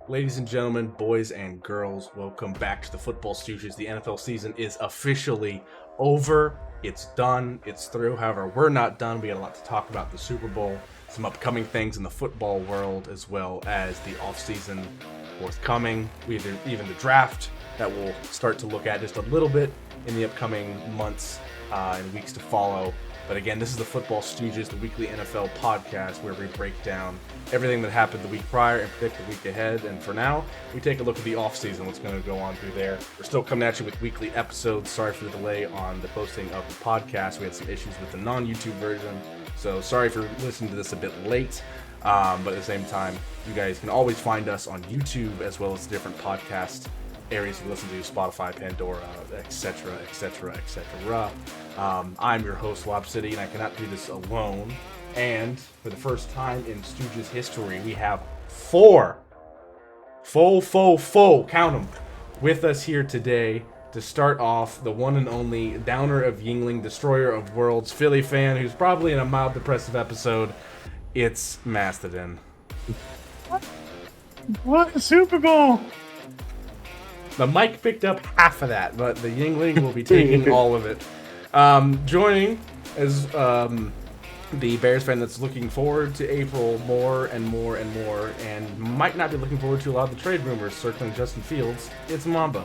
Ladies and gentlemen, boys and girls, welcome back to the Football Stooges. The NFL season is officially over. It's done. It's through. However, we're not done. We got a lot to talk about. The Super Bowl, some upcoming things in the football world, as well as the offseason forthcoming. We have even the draft that we'll start to look at just a little bit in the upcoming months and weeks to follow. But again, this is the Football Stooges, the weekly NFL podcast where we break down everything that happened the week prior and predict the week ahead. And for now, we take a look at the offseason, what's going to go on through there. We're still coming at you with weekly episodes. Sorry for the delay on the posting of the podcast. We had some issues with the non-YouTube version, so sorry for listening to this a bit late. But at the same time, you guys can always find us on YouTube as well as different podcast areas you listen to, Spotify, Pandora, etc., etc., etc. I'm your host, Lob City, and I cannot do this alone. And for the first time in Stooges history, we have four, count them, with us here today to start off. The one and only Downer of Yingling, Destroyer of Worlds, Philly fan, who's probably in a mild depressive episode. It's Mastodon. What a Super Bowl! The mic picked up half of that, but the Yingling will be taking all of it. Joining as the Bears fan that's looking forward to April more and more and more, and might not be looking forward to a lot of the trade rumors circling Justin Fields, it's Mamba.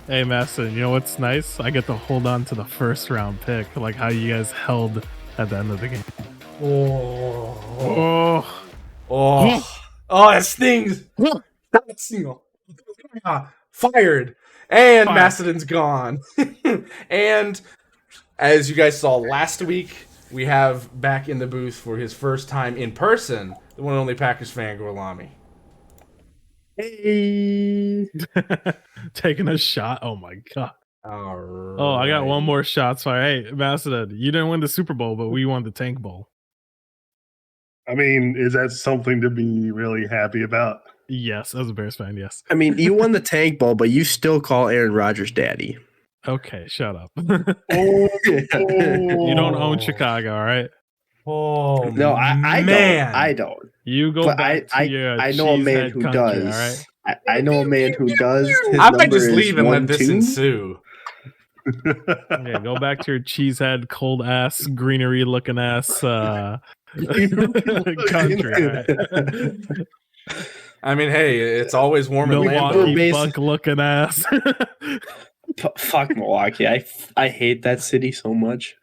Hey, Masson, you know what's nice? I get to hold on to the first round pick, like how you guys held at the end of the game. That stings! Fired! And Mastodon's gone. And as you guys saw last week, we have back in the booth for his first time in person, the one and only Packers fan, Gorlami. Hey! Taking a shot? Oh my god. All right. Oh, I got one more shot. Sorry. Hey, Mastodon, you didn't win the Super Bowl, but we won the Tank Bowl. I mean, is that something to be really happy about? Yes, as a Bears fan, yes. I mean, you won the Tank Bowl, but you still call Aaron Rodgers daddy. Okay, shut up. Oh, You don't own Chicago, all right? Oh, No, I man. don't. I don't. You go But back to your I know a man cheesehead who country, does. all right? I know a man who does. His I might number just is leave and let 1, this 2. ensue. Yeah, go back to your cheesehead, cold ass, greenery looking ass country. Right? I mean, hey, it's always warm in Milwaukee Lambeau. Buck looking ass. Fuck Milwaukee. I hate that city so much.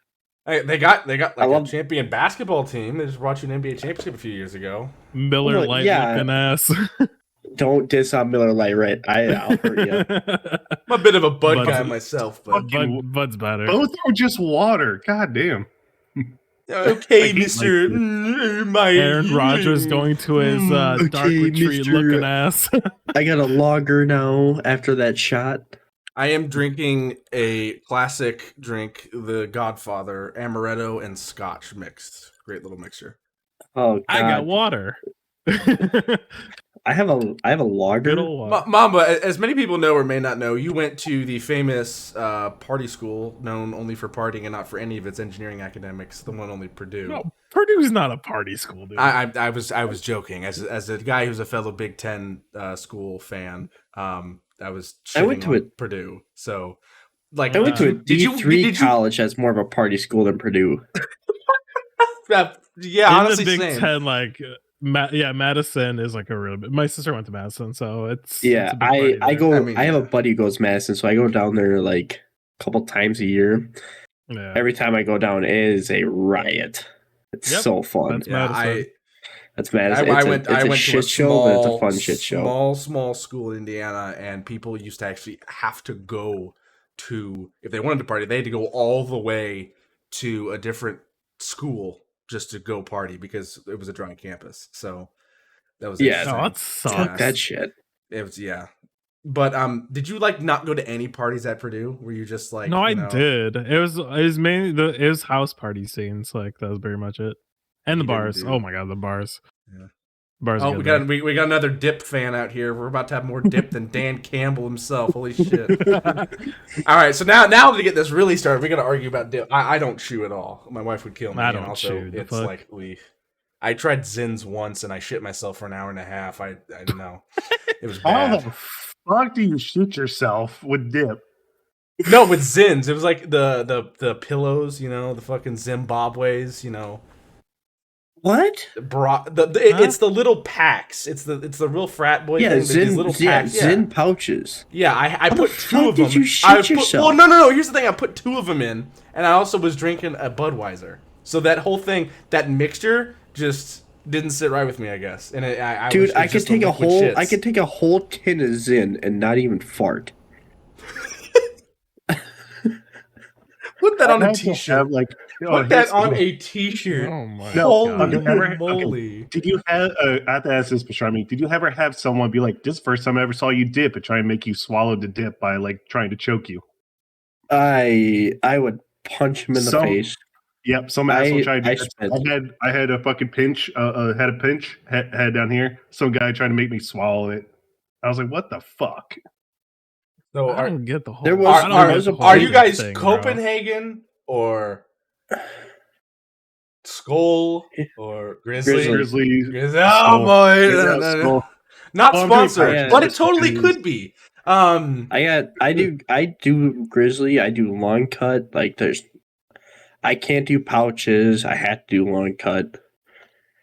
Hey, they got like I love- a champion basketball team. They just brought you an NBA championship a few years ago. Miller Well, Lite yeah. looking ass. Don't diss on Miller Lite, right? I'll hurt you. I'm a bit of a Bud Bud's- guy myself, but Bud's better. Both are just water. God damn. okay, Like, Mister. Aaron Rodgers going to his Okay, dark retreat Mr. looking ass. I got a lager now after that shot. I am drinking a classic drink, the Godfather, amaretto and Scotch mixed. Great little mixture. Oh God. I got water. I have a lager. Good old water. Mamba, as many people know or may not know, you went to the famous party school known only for partying and not for any of its engineering academics, the one only Purdue. No, Purdue's not a party school, dude. I was joking. As a guy who's a fellow Big Ten school fan, I was I went shitting to on it. Purdue. So, like, I went to a did you- D3 college that's more of a party school than Purdue. Yeah, In honestly, the Big same. Ten, like, Madison is like a real bit. My sister went to Madison, so it's Yeah, it's a big party I there. go. I I, mean, have yeah. a buddy who goes Madison, so I go down there like a couple times a year. Yeah, Every time I go down, it is a riot. It's Yep, so fun. that's Yeah, Madison. That's Madison. I It's went a to a shit show, but it's a fun shit show. Small school in Indiana, and people used to actually have to go to, if they wanted to party, they had to go all the way to a different school just to go party because it was a dry campus. So that was Yeah, interesting. No, that sucks. Fuck that shit. It was, yeah. But did you like not go to any parties at Purdue? Were you just like, No, I you know, did. It was mainly it was house party scenes. Like that was very much it, and the You didn't bars. do- Oh my god, the bars. Yeah. Bars. Oh, are we good got we got another dip fan out here. We're about to have more dip than Dan Campbell himself. Holy shit! there. All right, so now to get this really started, we got to argue about dip. I don't chew at all. My wife would kill me. I and don't also, chew, the it's fuck? like I tried Zins once and I shit myself for an hour and a half. I don't know. It was How bad. the fuck do you shoot yourself with dip? No, with Zins, it was like the pillows, the fucking Zimbabwe's, What? It's the little packs. It's the real frat boy thing. These little packs. Zin pouches. Yeah, I How put the two fuck of them. did you shit yourself? Well, no. Here's the thing. I put 2 of them in, and I also was drinking a Budweiser. So that whole thing, that mixture, just didn't sit right with me, I guess. And I could take a whole tin of Zin and not even fart. Put that on I a had to t-shirt. have, like, Put that on a t-shirt. Oh my Holy god. moly! Did you have? I have to ask this, Pastrami. Did you ever have someone be like, "This is the first time I ever saw you dip," and try and make you swallow the dip by like trying to choke you? I would punch him in the face. Yep, some asshole tried to do spent- that. I had a fucking pinch, had down here. Some guy trying to make me swallow it. I was like, what the fuck? So I don't get the whole. There was- I don't there get was the a whole are you dip guys thing, bro. Copenhagen or Skull or Grizzly? Grizzlies. Oh boy! Yeah, Skull. Not Oh, I'm doing sponsored, fine. but it totally could be. I do Grizzly. I do long cut. Like I can't do pouches. I have to do long cut.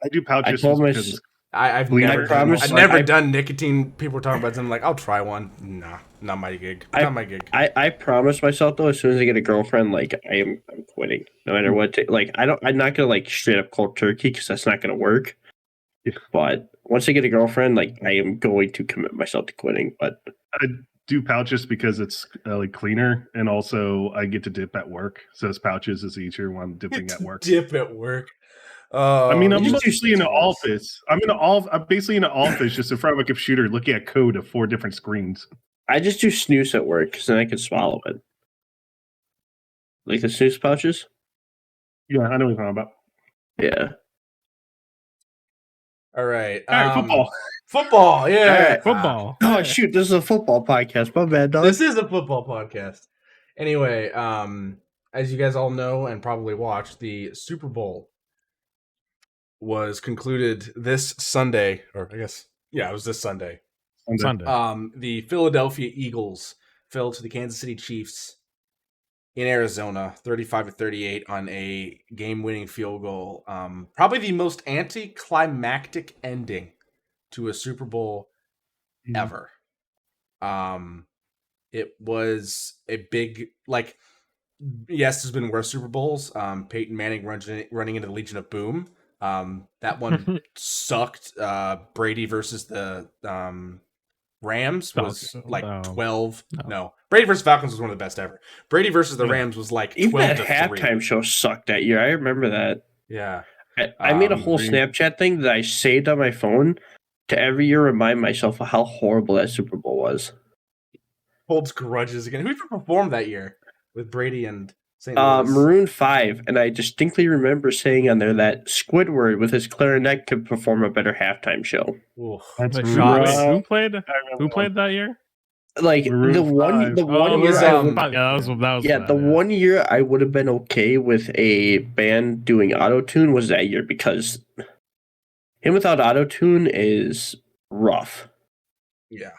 I do pouches. I told my because I've We never, promise- I've never done nicotine. People were talking about it. I'm like, I'll try one. Nah, not my gig. Not my gig. I promised myself though, as soon as I get a girlfriend, like I'm quitting, no matter what. I'm not gonna like straight up cold turkey because that's not gonna work. Yeah. But once I get a girlfriend, like I am going to commit myself to quitting. But I do pouches because it's like cleaner, and also I get to dip at work. So it's pouches is easier when I'm dipping at work. Dip at work. I mean, I'm You mostly in the just- office. I'm basically in the office, just in front of a computer, looking at code of 4 different screens. I just do snooze at work because then I can swallow it. Like the snooze pouches. Yeah, I know what you're talking about. Yeah. All right. All right, football. Football. Yeah. All right. Football. Oh shoot! This is a football podcast. My bad, dog. This is a football podcast. Anyway, as you guys all know and probably watched, the Super Bowl was concluded this Sunday, or I guess, yeah, it was this Sunday. Sunday. The Philadelphia Eagles fell to the Kansas City Chiefs in Arizona, 35-38 on a game-winning field goal. Probably the most anticlimactic ending to a Super Bowl ever. It was a big, like, yes, there's been worse Super Bowls. Peyton Manning running into the Legion of Boom. That one sucked. Brady versus the Rams was like 12. No, Brady versus Falcons was one of the best ever. Brady versus the Rams was like 12 Even that to 3. halftime show sucked that year. I remember that. Yeah. I made a whole Snapchat thing that I saved on my phone to every year remind myself of how horrible that Super Bowl was. Holds grudges again. Who even performed that year with Brady and St. Louis? Maroon 5, and I distinctly remember saying on there that Squidward with his clarinet could perform a better halftime show. Oof. That's Wait, shots. who played? Who played that year? Like Maroon the one 5. year, The 1 year I would have been okay with a band doing auto-tune was that year because him without auto-tune is rough. Yeah.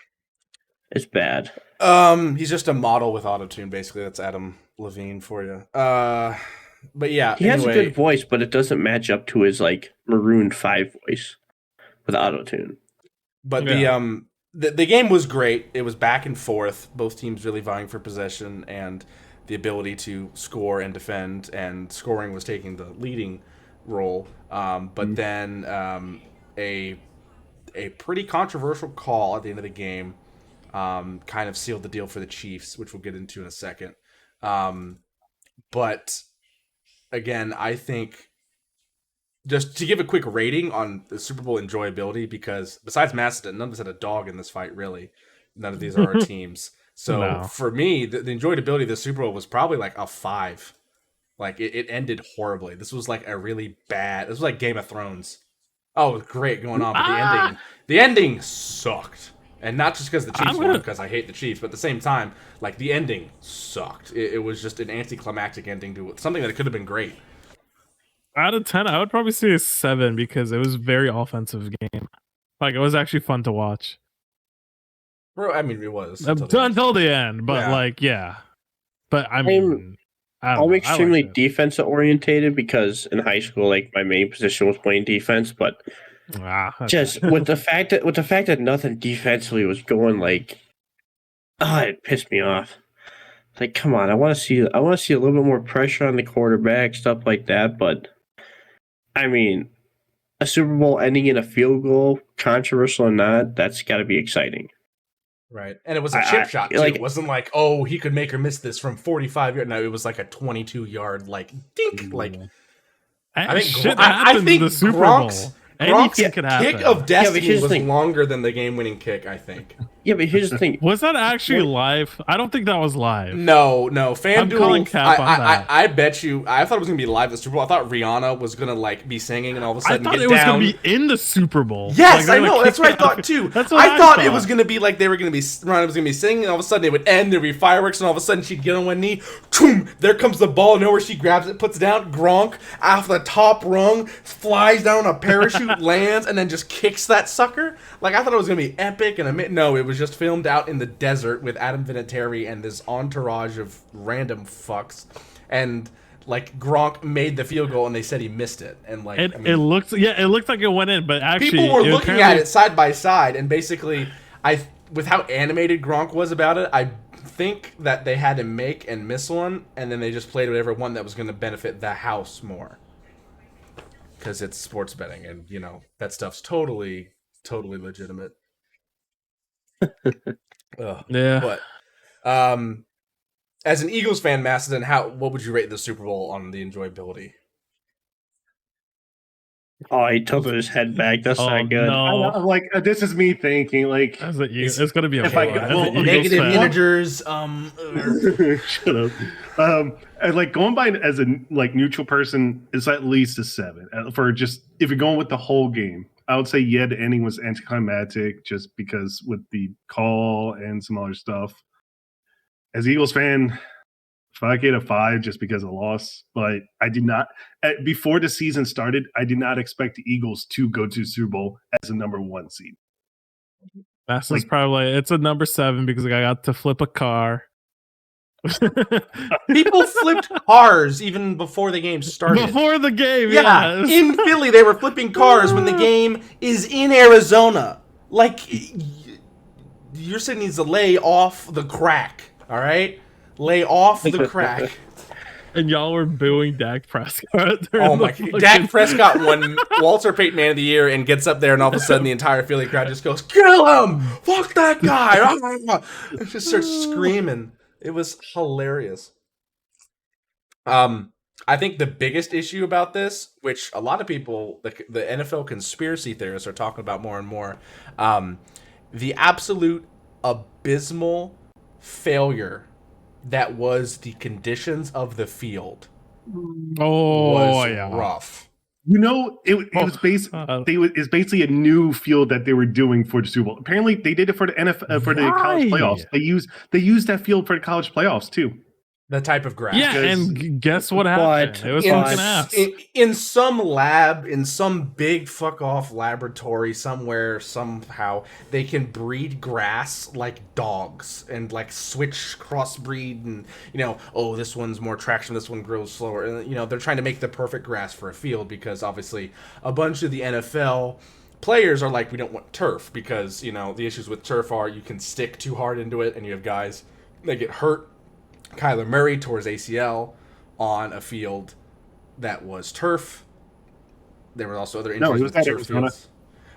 It's bad. He's just a model with autotune, basically. That's Adam Levine for you. But yeah, He has a anyway, good voice, but it doesn't match up to his like Maroon 5 voice with auto-tune. But Yeah. the game was great. It was back and forth. Both teams really vying for possession and the ability to score and defend. And scoring was taking the leading role. But then a pretty controversial call at the end of the game kind of sealed the deal for the Chiefs, which we'll get into in a second. But again, I think just to give a quick rating on the Super Bowl enjoyability, because besides Macedon, none of us had a dog in this fight, really. None of these are our teams. So No. for me, the enjoyability of the Super Bowl was probably like a 5. Like it ended horribly. This was like a really bad. This was like Game of Thrones. Oh, it was great going on, but the ending sucked. And not just because the Chiefs won, because I hate the Chiefs, but at the same time, like the ending sucked. It was just an anticlimactic ending to something that could have been great. Out of 10, I would probably say a 7 because it was a very offensive game. Like, it was actually fun to watch. Bro, I mean, it was Until the end, but Yeah. like, yeah. But I mean, I don't I'm know. extremely I liked defense orientated because in high school, like my main position was playing defense, but it. Okay. just with the fact that nothing defensively was going, like, it pissed me off. Like, come on, I want to see a little bit more pressure on the quarterback, stuff like that. But I mean, a Super Bowl ending in a field goal, controversial or not, that's got to be exciting. Right. And it was a chip shot, too. like- It wasn't like, oh, he could make or miss this from 45 yards. No, it was like a 22-yard, like, dink. Like, I think shit I happened think in the Super Gronk's, Bowl. Anything could happen. kick of destiny here's the was thing. longer than the game-winning kick, I think. Yeah, but here's the thing. Was that actually live? I don't think that was live. No, I'm calling FanDuel. cap on that. I bet you. I thought it was gonna be live at the Super Bowl. I thought Rihanna was gonna like be singing and all of a I sudden thought get it was down. going to be in the Super Bowl. Yes, Like, I know. That's what I thought too. That's what I thought it was gonna be like they were gonna be Rihanna was gonna be singing, and all of a sudden it would end. There'd be fireworks, and all of a sudden she'd get on one knee. Choom, there comes the ball. Nowhere she grabs it, puts it down. Gronk off the top rung, flies down a parachute, lands, and then just kicks that sucker. Like I thought it was gonna be epic, and no, it was just filmed out in the desert with Adam Vinatieri and this entourage of random fucks, and like Gronk made the field goal and they said he missed it, and like It looked like it went in, but actually people were looking at it side by side, and basically with how animated Gronk was about it, I think that they had him make and miss one, and then they just played whatever one that was going to benefit the house more, because it's sports betting, and you know that stuff's totally legitimate. Ugh. Yeah. But as an Eagles fan, Macedon, what would you rate the Super Bowl on the enjoyability? Oh, he tilted his head back. That's not good. No. I'm like, this is me thinking, like, It's going to be a if I blowout. could- As an well, Eagles Negative fan. integers. shut up. And like going by as a like neutral person is at least a 7 for just if you're going with the whole game. I would say the ending was anticlimactic just because with the call and some other stuff. As an Eagles fan, if I get a 5 just because of the loss, but I did not before the season started. I did not expect the Eagles to go to Super Bowl as a number 1 seed. That's Like- probably it's a number 7 because I got to flip a car. People flipped cars even before the game started. Before the game, Yeah, yeah. in Philly they were flipping cars when the game is in Arizona. Like, your city needs to lay off the crack, all right? Lay off the crack. And y'all were booing Dak Prescott. Oh my! Dak Prescott won Walter Payton Man of the Year and gets up there, and all of a sudden the entire Philly crowd just goes, "Kill him! Fuck that guy!" And just starts screaming. It was hilarious. I think the biggest issue about this, which a lot of people, the NFL conspiracy theorists are talking about more and more, the absolute abysmal failure that was the conditions of the field was rough. You know, it was it's basically a new field that they were doing for the Super Bowl. Apparently, they did it for the NFL for the college playoffs. They used that field for the college playoffs too. The type of grass. Yeah, and guess what happened? It was fucking ass. In some lab, in some big fuck off laboratory somewhere, somehow, they can breed grass like dogs and like switch crossbreed and, you know, oh, this one's more traction, this one grows slower. And, you know, they're trying to make the perfect grass for a field because obviously a bunch of the NFL players are like, we don't want turf because, you know, the issues with turf are you can stick too hard into it and you have guys that get hurt. Kyler Murray tore his ACL on a field that was turf. There were also other injuries with turf fields.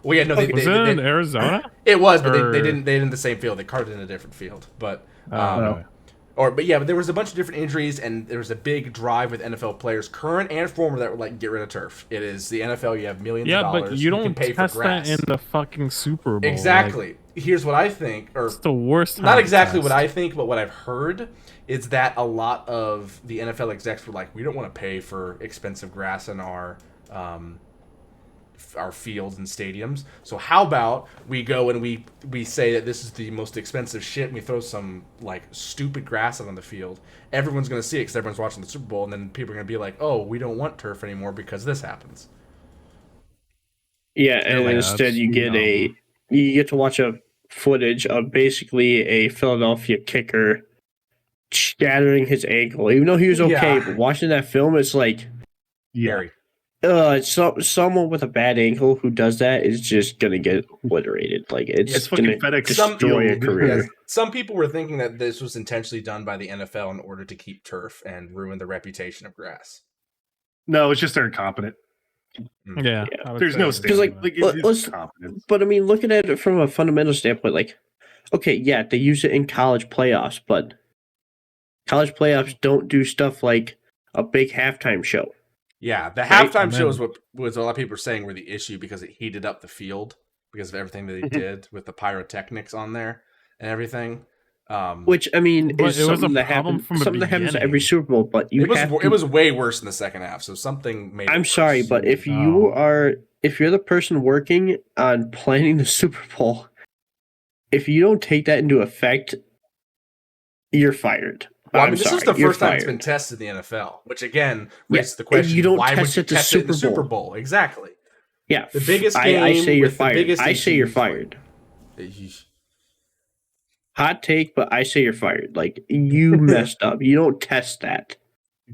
Well, yeah, no, was it in Arizona? It was, but they didn't the same field. They carved it in a different field. But but there was a bunch of different injuries, and there was a big drive with NFL players, current and former, that were like, get rid of turf. It is the NFL. You have millions of dollars. Yeah, but you don't can pay test for grass. that in the fucking Super Bowl. Exactly. Like, here's what I think, or it's the worst. Not exactly what I think, but what I've heard is that a lot of the NFL execs were like, we don't want to pay for expensive grass in our our fields and stadiums. So how about we go and we say that this is the most expensive shit, and we throw some like stupid grass out on the field. Everyone's going to see it because everyone's watching the Super Bowl, and then people are going to be like, oh, we don't want turf anymore because this happens. Yeah, and like, instead you get dumb. you get to watch a footage of basically a Philadelphia kicker shattering his ankle, even though he was okay. Yeah. But watching that film, it's like, Yeah. someone with a bad ankle who does that is just gonna get obliterated. Like It's gonna fucking FedEx destroy a Field. career. Yes. Some people were thinking that this was intentionally done by the NFL in order to keep turf and ruin the reputation of grass. No, it's just they're incompetent. Yeah, Yeah. I would There's say no it's standard. like, Like, let's- it's competence. But I mean, looking at it from a fundamental standpoint, like, okay, yeah, they use it in college playoffs, but college playoffs don't do stuff like a big halftime show. Yeah, the Right? halftime And show then- is what was a lot of people were saying were the issue because it heated up the field because of everything that they did with the pyrotechnics on there and everything. Which I mean But is it was something a that problem happens. from the Something that happens to every beginning. Super Bowl, but you have to. it was way worse in the second half. So something made. I'm it sorry, worse. but if you're the person working on planning the Super Bowl, if you don't take that into effect, you're fired. Well, I I'm mean, this sorry, is the you're first time it's been fired. tested in the NFL, which again Yeah, raises the question: you don't why would test you it to test it in the Super Super Bowl. Bowl? Exactly. Yeah, The biggest I game say you're with the fired. biggest I say you're issues, fired. Yeesh. Hot take, but I say you're fired. Like you messed up. You don't test that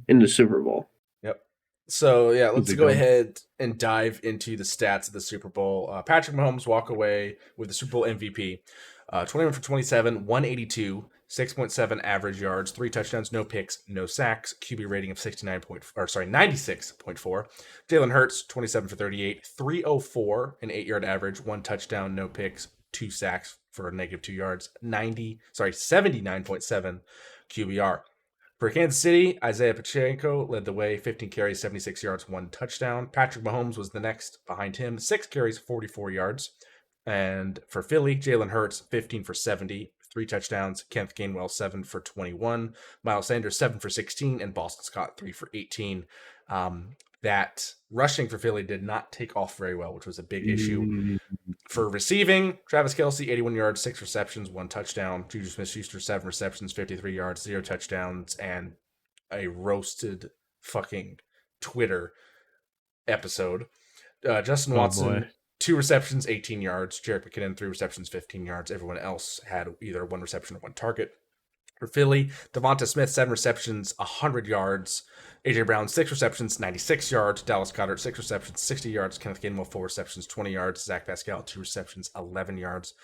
in the Super Bowl. Yep. So yeah, let's They go don't. ahead and dive into the stats of the Super Bowl. Patrick Mahomes walk away with the Super Bowl MVP. 21 for 27, 182, 6.7 average yards, 3 touchdowns, no picks, no sacks, QB rating of 96.4. Jalen Hurts, 27 for 38, 304, an 8-yard average, 1 touchdown, no picks, 2 sacks for a negative 2 yards, 79.7 QBR. For Kansas City, Isaiah Pacheco led the way, 15 carries, 76 yards, 1 touchdown. Patrick Mahomes was the next behind him, 6 carries, 44 yards. And for Philly, Jalen Hurts, 15 for 70, 3 touchdowns. Kenneth Gainwell, 7 for 21. Miles Sanders, 7 for 16. And Boston Scott, 3 for 18. That rushing for Philly did not take off very well, which was a big issue. For receiving, Travis Kelce, 81 yards, 6 receptions, 1 touchdown. Juju Smith-Schuster, 7 receptions, 53 yards, 0 touchdowns, and a roasted fucking Twitter episode. Justin Watson, boy. 2 receptions, 18 yards. Jerick McKinnon, 3 receptions, 15 yards. Everyone else had either 1 reception or 1 target. For Philly, Devonta Smith, 7 receptions, 100 yards. A.J. Brown, 6 receptions, 96 yards. Dallas Goedert, 6 receptions, 60 yards. Kenneth Gainwell, 4 receptions, 20 yards. Zach Pascal, 2 receptions, 11 yards.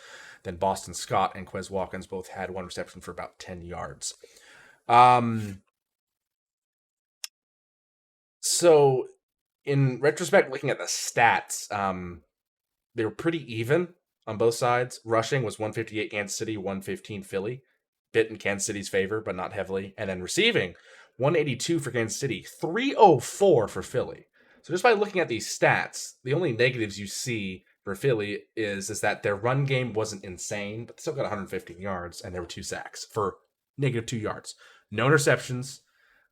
Then Boston Scott and Quez Watkins both had 1 reception for about 10 yards. So, in retrospect, looking at the stats, they were pretty even on both sides. Rushing was 158 Kansas City, 115 Philly. Bit in Kansas City's favor, but not heavily. And then receiving, 182 for Kansas City, 304 for Philly. So just by looking at these stats, the only negatives you see for Philly is that their run game wasn't insane, but they still got 115 yards, and there were 2 sacks for negative 2 yards. No interceptions.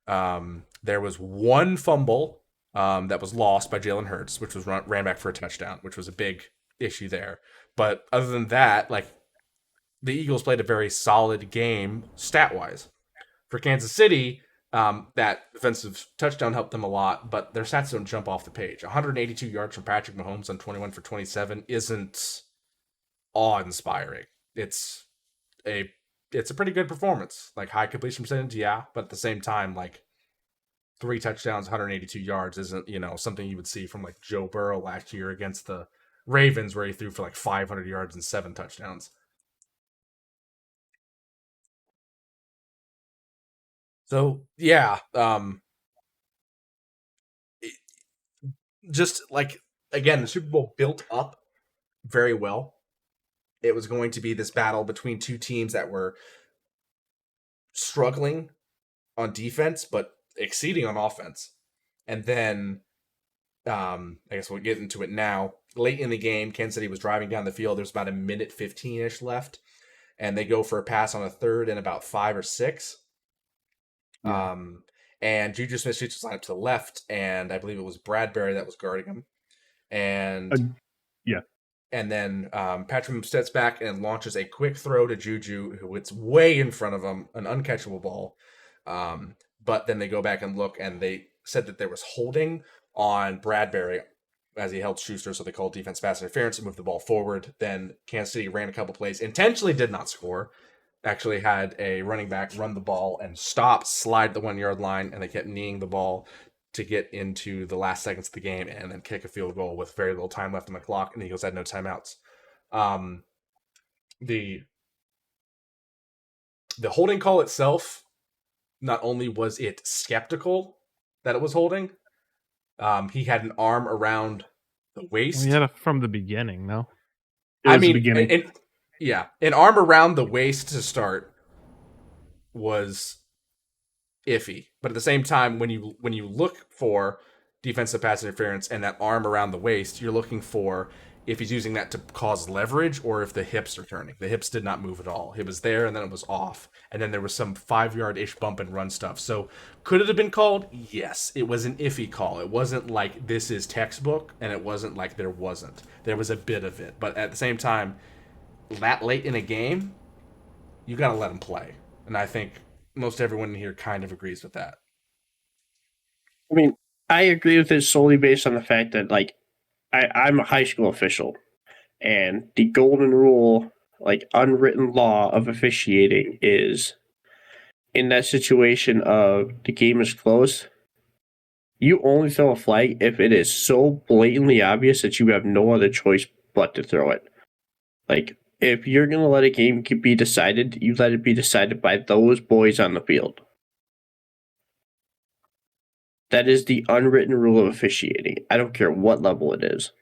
There was 1 fumble that was lost by Jalen Hurts, which was ran back for a touchdown, which was a big issue there. But other than that, like, the Eagles played a very solid game stat-wise. For Kansas City, that defensive touchdown helped them a lot, but their stats don't jump off the page. 182 yards from Patrick Mahomes on 21 for 27 isn't awe-inspiring. It's a pretty good performance. Like, high completion percentage, yeah, but at the same time, like, 3 touchdowns, 182 yards isn't, something you would see from, like, Joe Burrow last year against the Ravens, where he threw for, like, 500 yards and 7 touchdowns. So, yeah, just like, again, the Super Bowl built up very well. It was going to be this battle between 2 teams that were struggling on defense, but exceeding on offense. And then, I guess we'll get into it now. Late in the game, Kansas City was driving down the field. There's about a minute 15-ish left. And they go for a pass on a 3rd and about 5 or 6. And Juju Smith-Schuster was lined up to the left, and I believe it was Bradbury that was guarding him. and yeah. And then Patrick steps back and launches a quick throw to Juju, who it's way in front of him, an uncatchable ball. But then they go back and look, and they said that there was holding on Bradbury as he held Schuster, so they called defense pass interference and moved the ball forward. Then Kansas City ran a couple plays, intentionally did not score. Actually had a running back run the ball and stop, slide the 1 yard line, and they kept kneeing the ball to get into the last seconds of the game and then kick a field goal with very little time left on the clock, and the Eagles had no timeouts. The holding call itself, not only was it skeptical that it was holding, he had an arm around the waist. Well, he had it from the beginning, no? It was the beginning. An arm around the waist to start was iffy, but at the same time, when you look for defensive pass interference and that arm around the waist, you're looking for if he's using that to cause leverage or if the hips are turning. The hips did not move at all. It was there and then it was off, and then there was some 5 yard ish bump and run stuff. So could it have been called? Yes. It was an iffy call. It wasn't like this is textbook, and it wasn't like there wasn't. There was a bit of it, but at the same time, that late in a game, you got to let him play, and I think most everyone in here kind of agrees with that. I mean, I agree with it solely based on the fact that, like, I'm a high school official, and the golden rule, like, unwritten law of officiating is in that situation of the game is close, you only throw a flag if it is so blatantly obvious that you have no other choice but to throw it. Like, if you're going to let a game be decided, you let it be decided by those boys on the field. That is the unwritten rule of officiating. I don't care what level it is.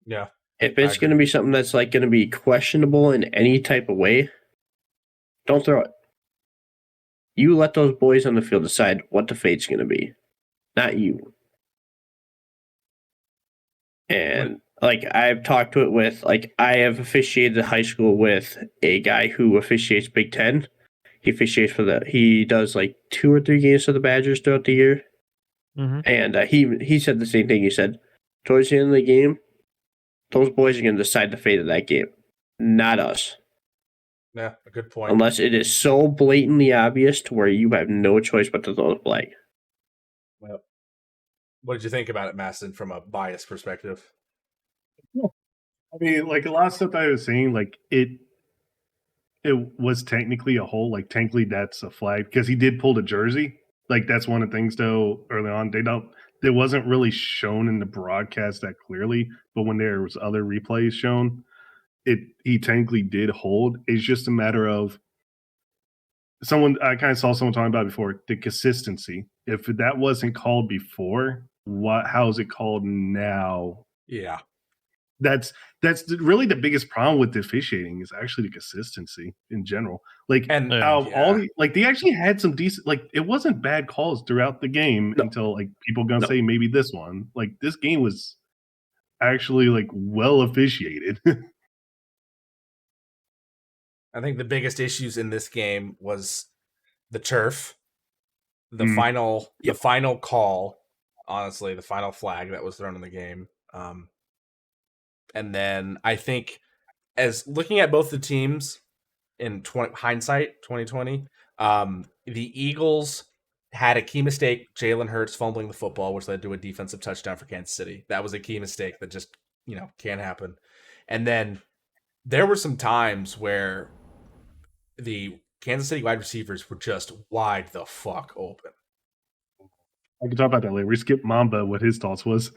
Yeah. If it's going to be something that's like going to be questionable in any type of way, don't throw it. You let those boys on the field decide what the fate's going to be, not you. And like I've talked to it with, like I have officiated high school with a guy who officiates Big Ten. He does like 2 or 3 games for the Badgers throughout the year. Mm-hmm. And he said the same thing. He said, towards the end of the game, those boys are going to decide the fate of that game, not us. Yeah, a good point. Unless it is so blatantly obvious to where you have no choice but to throw the flag. Well, what did you think about it, Maston, from a biased perspective? I mean, like a lot of stuff I was saying, like it was technically a hole. Like technically, that's a flag because he did pull the jersey. Like that's one of the things, though. Early on, it wasn't really shown in the broadcast that clearly, but when there was other replays shown, he technically did hold. It's just a matter of I kind of saw someone talking about it before, the consistency. If that wasn't called before, how is it called now? Yeah. That's really the biggest problem with the officiating is actually the consistency in general. Like, And all they actually had some decent, like it wasn't bad calls throughout the game until like people gonna say maybe this one. Like this game was actually like well officiated. I think the biggest issues in this game was the turf, the final call, honestly, the final flag that was thrown in the game. And then I think, as looking at both the teams in hindsight, 2020, the Eagles had a key mistake, Jalen Hurts fumbling the football, which led to a defensive touchdown for Kansas City. That was a key mistake that just, can't happen. And then there were some times where the Kansas City wide receivers were just wide the fuck open. I can talk about that later. We skipped Mamba, what his thoughts was.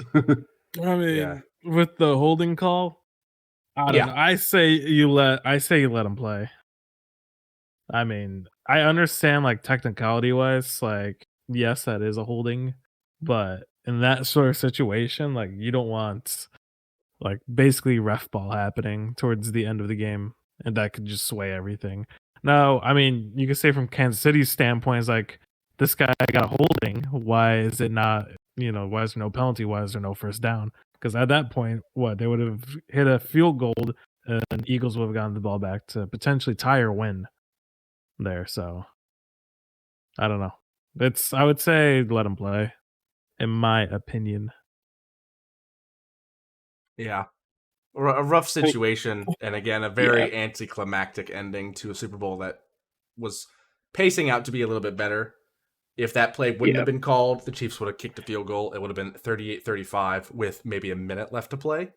I mean, with the holding call, I don't know. I say you let him play. I mean, I understand like technicality wise, like yes, that is a holding, but in that sort of situation, like you don't want like basically ref ball happening towards the end of the game, and that could just sway everything. Now, I mean, you could say from Kansas City's standpoint, it's like this guy got holding. Why is it not? Why is there no penalty? Why is there no first down? Because at that point, they would have hit a field goal, and Eagles would have gotten the ball back to potentially tie or win there. So I don't know. I would say let him play, in my opinion. Yeah. A rough situation, and again, a very anticlimactic ending to a Super Bowl that was pacing out to be a little bit better. If that play wouldn't have been called, the Chiefs would have kicked a field goal. It would have been 38-35 with maybe a minute left to play.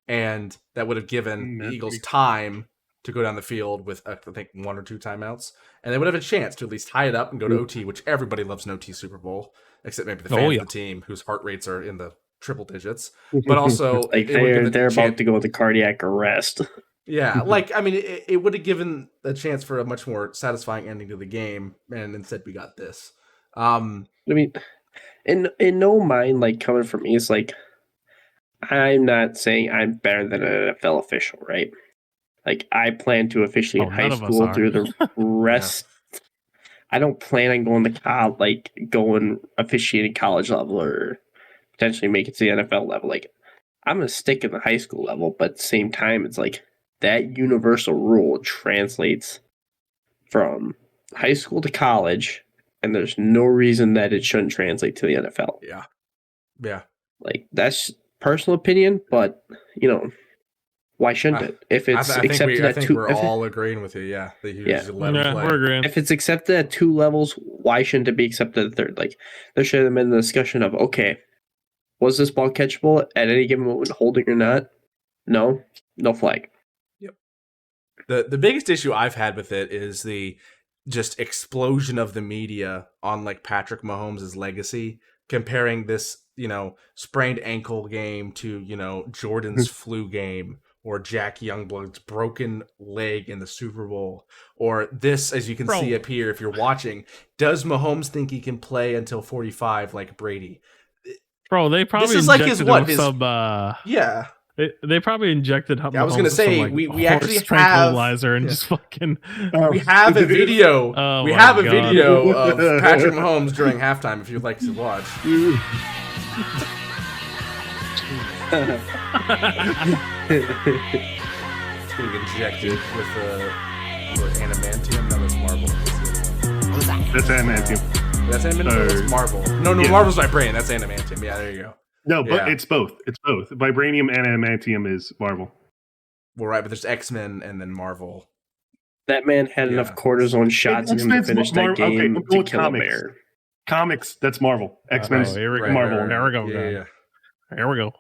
And that would have given the Eagles time to go down the field with, I think, 1 or 2 timeouts. And they would have a chance to at least tie it up and go to OT, which everybody loves an OT Super Bowl, except maybe the fans of the team whose heart rates are in the triple digits. But also, like they're about to go into cardiac arrest. Yeah, like, I mean, it would have given a chance for a much more satisfying ending to the game, and instead we got this. I mean, in no mind, like, coming from me, it's like, I'm not saying I'm better than an NFL official, right? Like, I plan to officiate high school through the rest. I don't plan on going to going officiating college level or potentially make it to the NFL level. Like, I'm gonna stick in the high school level, but at the same time, it's like that universal rule translates from high school to college, and there's no reason that it shouldn't translate to the NFL. Yeah. Like, that's personal opinion, but why shouldn't it? If it's accepted at two, we're all agreeing with you. Yeah, we're agreeing. If it's accepted at 2 levels, why shouldn't it be accepted at 3rd? Like, there should have been the discussion of, okay, was this ball catchable at any given moment, holding or not? No flag. Yep. The biggest issue I've had with it is the just explosion of the media on like Patrick Mahomes' legacy, comparing this, sprained ankle game to, Jordan's flu game, or Jack Youngblood's broken leg in the Super Bowl, or this, as you can see up here, if you're watching, does Mahomes think he can play until 45 like Brady? Bro, they probably this is like his what? Yeah. They probably injected Mahomes. I was going to say, we actually have tranquilizer and just fucking. We have a video. We have a video of Patrick Mahomes during halftime. If you'd like to watch. Being injected with adamantium. No, that's Marvel. That's adamantium. That's adamantium. That's Marvel. No, Marvel's vibranium. That's adamantium. Yeah, there you go. No, but it's both. It's both. Vibranium and adamantium is Marvel. Well, right, but there's X-Men and then Marvel. That man had enough cortisone shots in him to finish that game to kill a bear. Comics, that's Marvel. X-Men's Marvel. There we go. Yeah. Here we go.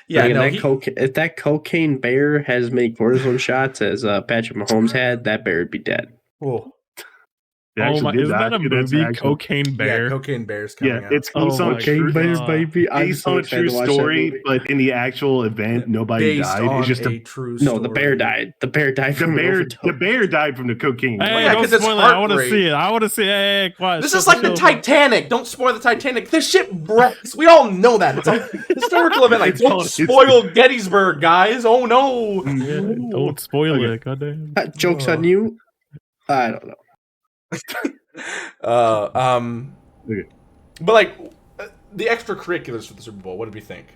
Yeah, if that cocaine bear has as many cortisone shots as Patrick Mahomes had, that bear would be dead. Cool. Isn't that a movie, Cocaine Bear? Yeah, Cocaine Bear's coming out. It's based on a true story, but in the actual event, nobody died. It's just a true story. No, the bear died. The bear died from the bear died from the cocaine. Hey, don't spoil it. I want to see it. I want to see it. Hey, quiet. This is like the Titanic. Don't spoil the Titanic. This ship wrecks. We all know that. It's a historical event. Like, don't spoil Gettysburg, guys. Oh, no. Yeah, don't spoil it. Goddamn. Joke's on you. I don't know. But like the extracurriculars for the Super Bowl, what did we think?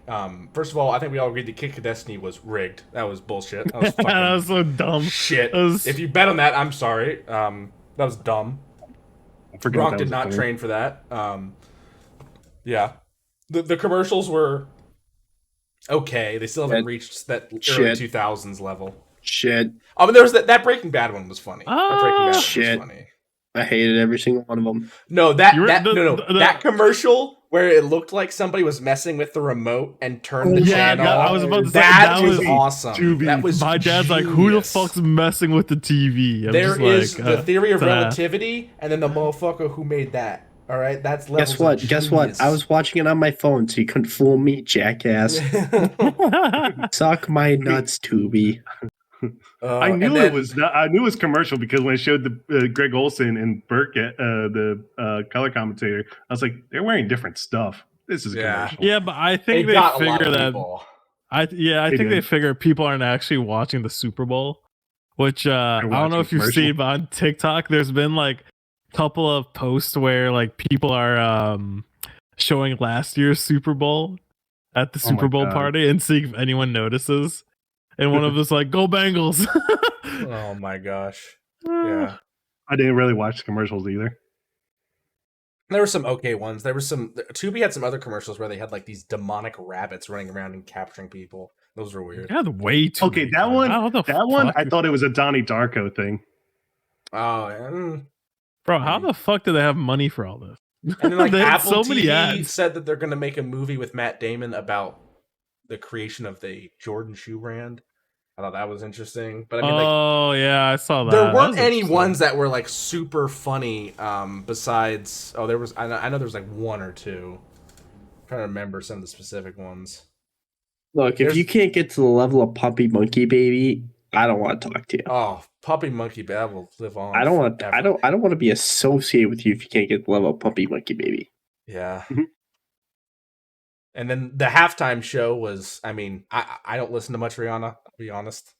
First of all, I think we all agreed the kick of destiny was rigged. That was bullshit. That was fucking that was so dumb. Shit. If you bet on that, I'm sorry. That was dumb. Gronk did not train for that. Yeah. The commercials were okay. They still haven't reached that early 2000s level. Shit. I mean, there was that Breaking Bad one was funny. Shit. Was funny. I hated every single one of them. No, that commercial where it looked like somebody was messing with the remote and turned the channel. I was about to say that was awesome. That was my dad's like, who the fuck's messing with the TV? There is the theory of relativity, and then the motherfucker who made that. All right, that's levels. Guess what? I was watching it on my phone, so you couldn't fool me, jackass. Suck my nuts, Tubi. I knew it was commercial because when I showed the Greg Olson and Burkett, the color commentator, I was like, they're wearing different stuff. This is commercial. Yeah, but I think they figure that. I think they figure people aren't actually watching the Super Bowl, which I don't know if you've seen, but on TikTok, there's been like a couple of posts where like people are showing last year's Super Bowl at the Super Bowl party and seeing if anyone notices. And one of us like, go Bengals. Oh my gosh. Yeah. I didn't really watch the commercials either. There were some okay ones. Tubi had some other commercials where they had like these demonic rabbits running around and capturing people. Those were weird. Yeah, way too. Okay, that one. I thought it was a Donnie Darko thing. Oh, bro, how the fuck do they have money for all this? And then, like, they had Apple so many TV ads. said that they're going to make a movie with Matt Damon about the creation of the Jordan shoe brand. I thought that was interesting. But I mean, yeah, I saw that. There weren't any ones that were like super funny. Besides, there was. I know there was like one or two. I'm trying to remember some of the specific ones. Look, if you can't get to the level of Puppy Monkey Baby, I don't want to talk to you. Oh, Puppy Monkey Baby will live on. I don't want. I don't want to be associated with you if you can't get the level of Puppy Monkey Baby. Yeah. And then the halftime show was. I mean, I don't listen to much Rihanna. I'll be honest.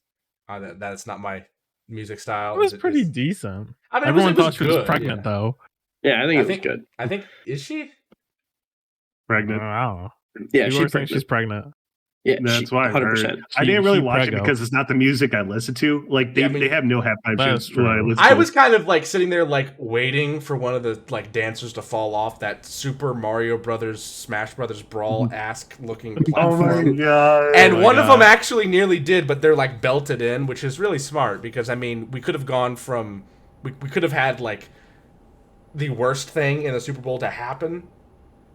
That's not my music style. It was pretty decent. I mean, everyone thought she was good, pregnant though. Yeah, I think it was good. I think is she pregnant? I don't know. Yeah, she's pregnant. Yeah, that's why 100%. I didn't really watch it because it's not the music I listen to. Like they have no halftime shows. I was kind of like sitting there like waiting for one of the like dancers to fall off that Super Mario Brothers Smash Brothers Brawl ask looking platform. Oh my god! And one of them actually nearly did, but they're like belted in, which is really smart because I mean we could have gone from we could have had like the worst thing in the Super Bowl to happen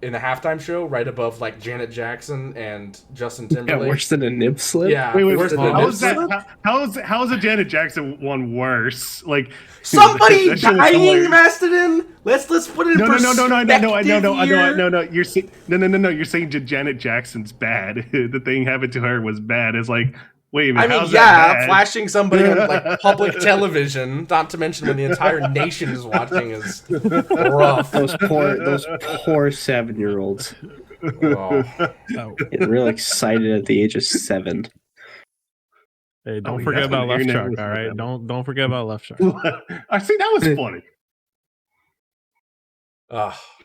in the halftime show, right above like Janet Jackson and Justin Timberlake. Yeah, worse than a nip slip. Yeah, wait, worse than a nip slip. How is the Janet Jackson one worse? Like somebody dying, Mastodon. Let's put it in perspective. No. You're saying no. You're saying Janet Jackson's bad. The thing happened to her was bad. It's like. Wait a minute, I mean, yeah, flashing somebody on like public television, not to mention when the entire nation is watching, is rough. Those poor 7-year-olds. Getting real excited at the age of 7. Hey, don't forget about Left Shark, all right? Don't forget about Left Shark. I see that was funny.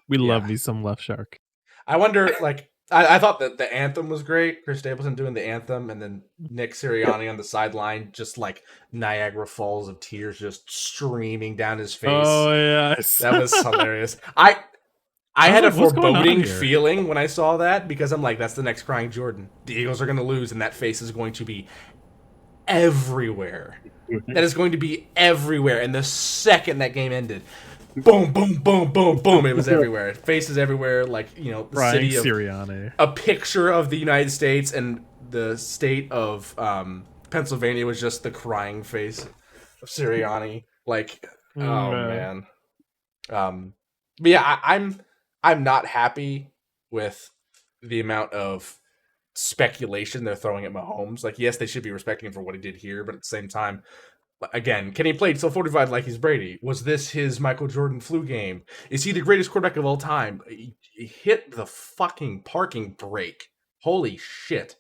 We love me some Left Shark. I wonder, like. I thought that the anthem was great. Chris Stapleton doing the anthem, and then Nick Sirianni on the sideline, just like Niagara Falls of tears just streaming down his face. Oh yes, that was hilarious. I had a foreboding feeling when I saw that because I'm like, that's the next crying Jordan. The Eagles are going to lose, and that face is going to be everywhere. That is going to be everywhere. And the second that game ended. Boom, boom, boom, boom, boom. It was everywhere. Faces everywhere. Like, you know, the city of Sirianni. A picture of the United States and the state of Pennsylvania was just the crying face of Sirianni. Like, oh man. But yeah, I'm not happy with the amount of speculation they're throwing at Mahomes. Like, yes, they should be respecting him for what he did here, but at the same time, again, can he play till 45 like he's Brady? Was this his Michael Jordan flu game? Is he the greatest quarterback of all time? He hit the fucking parking brake. Holy shit.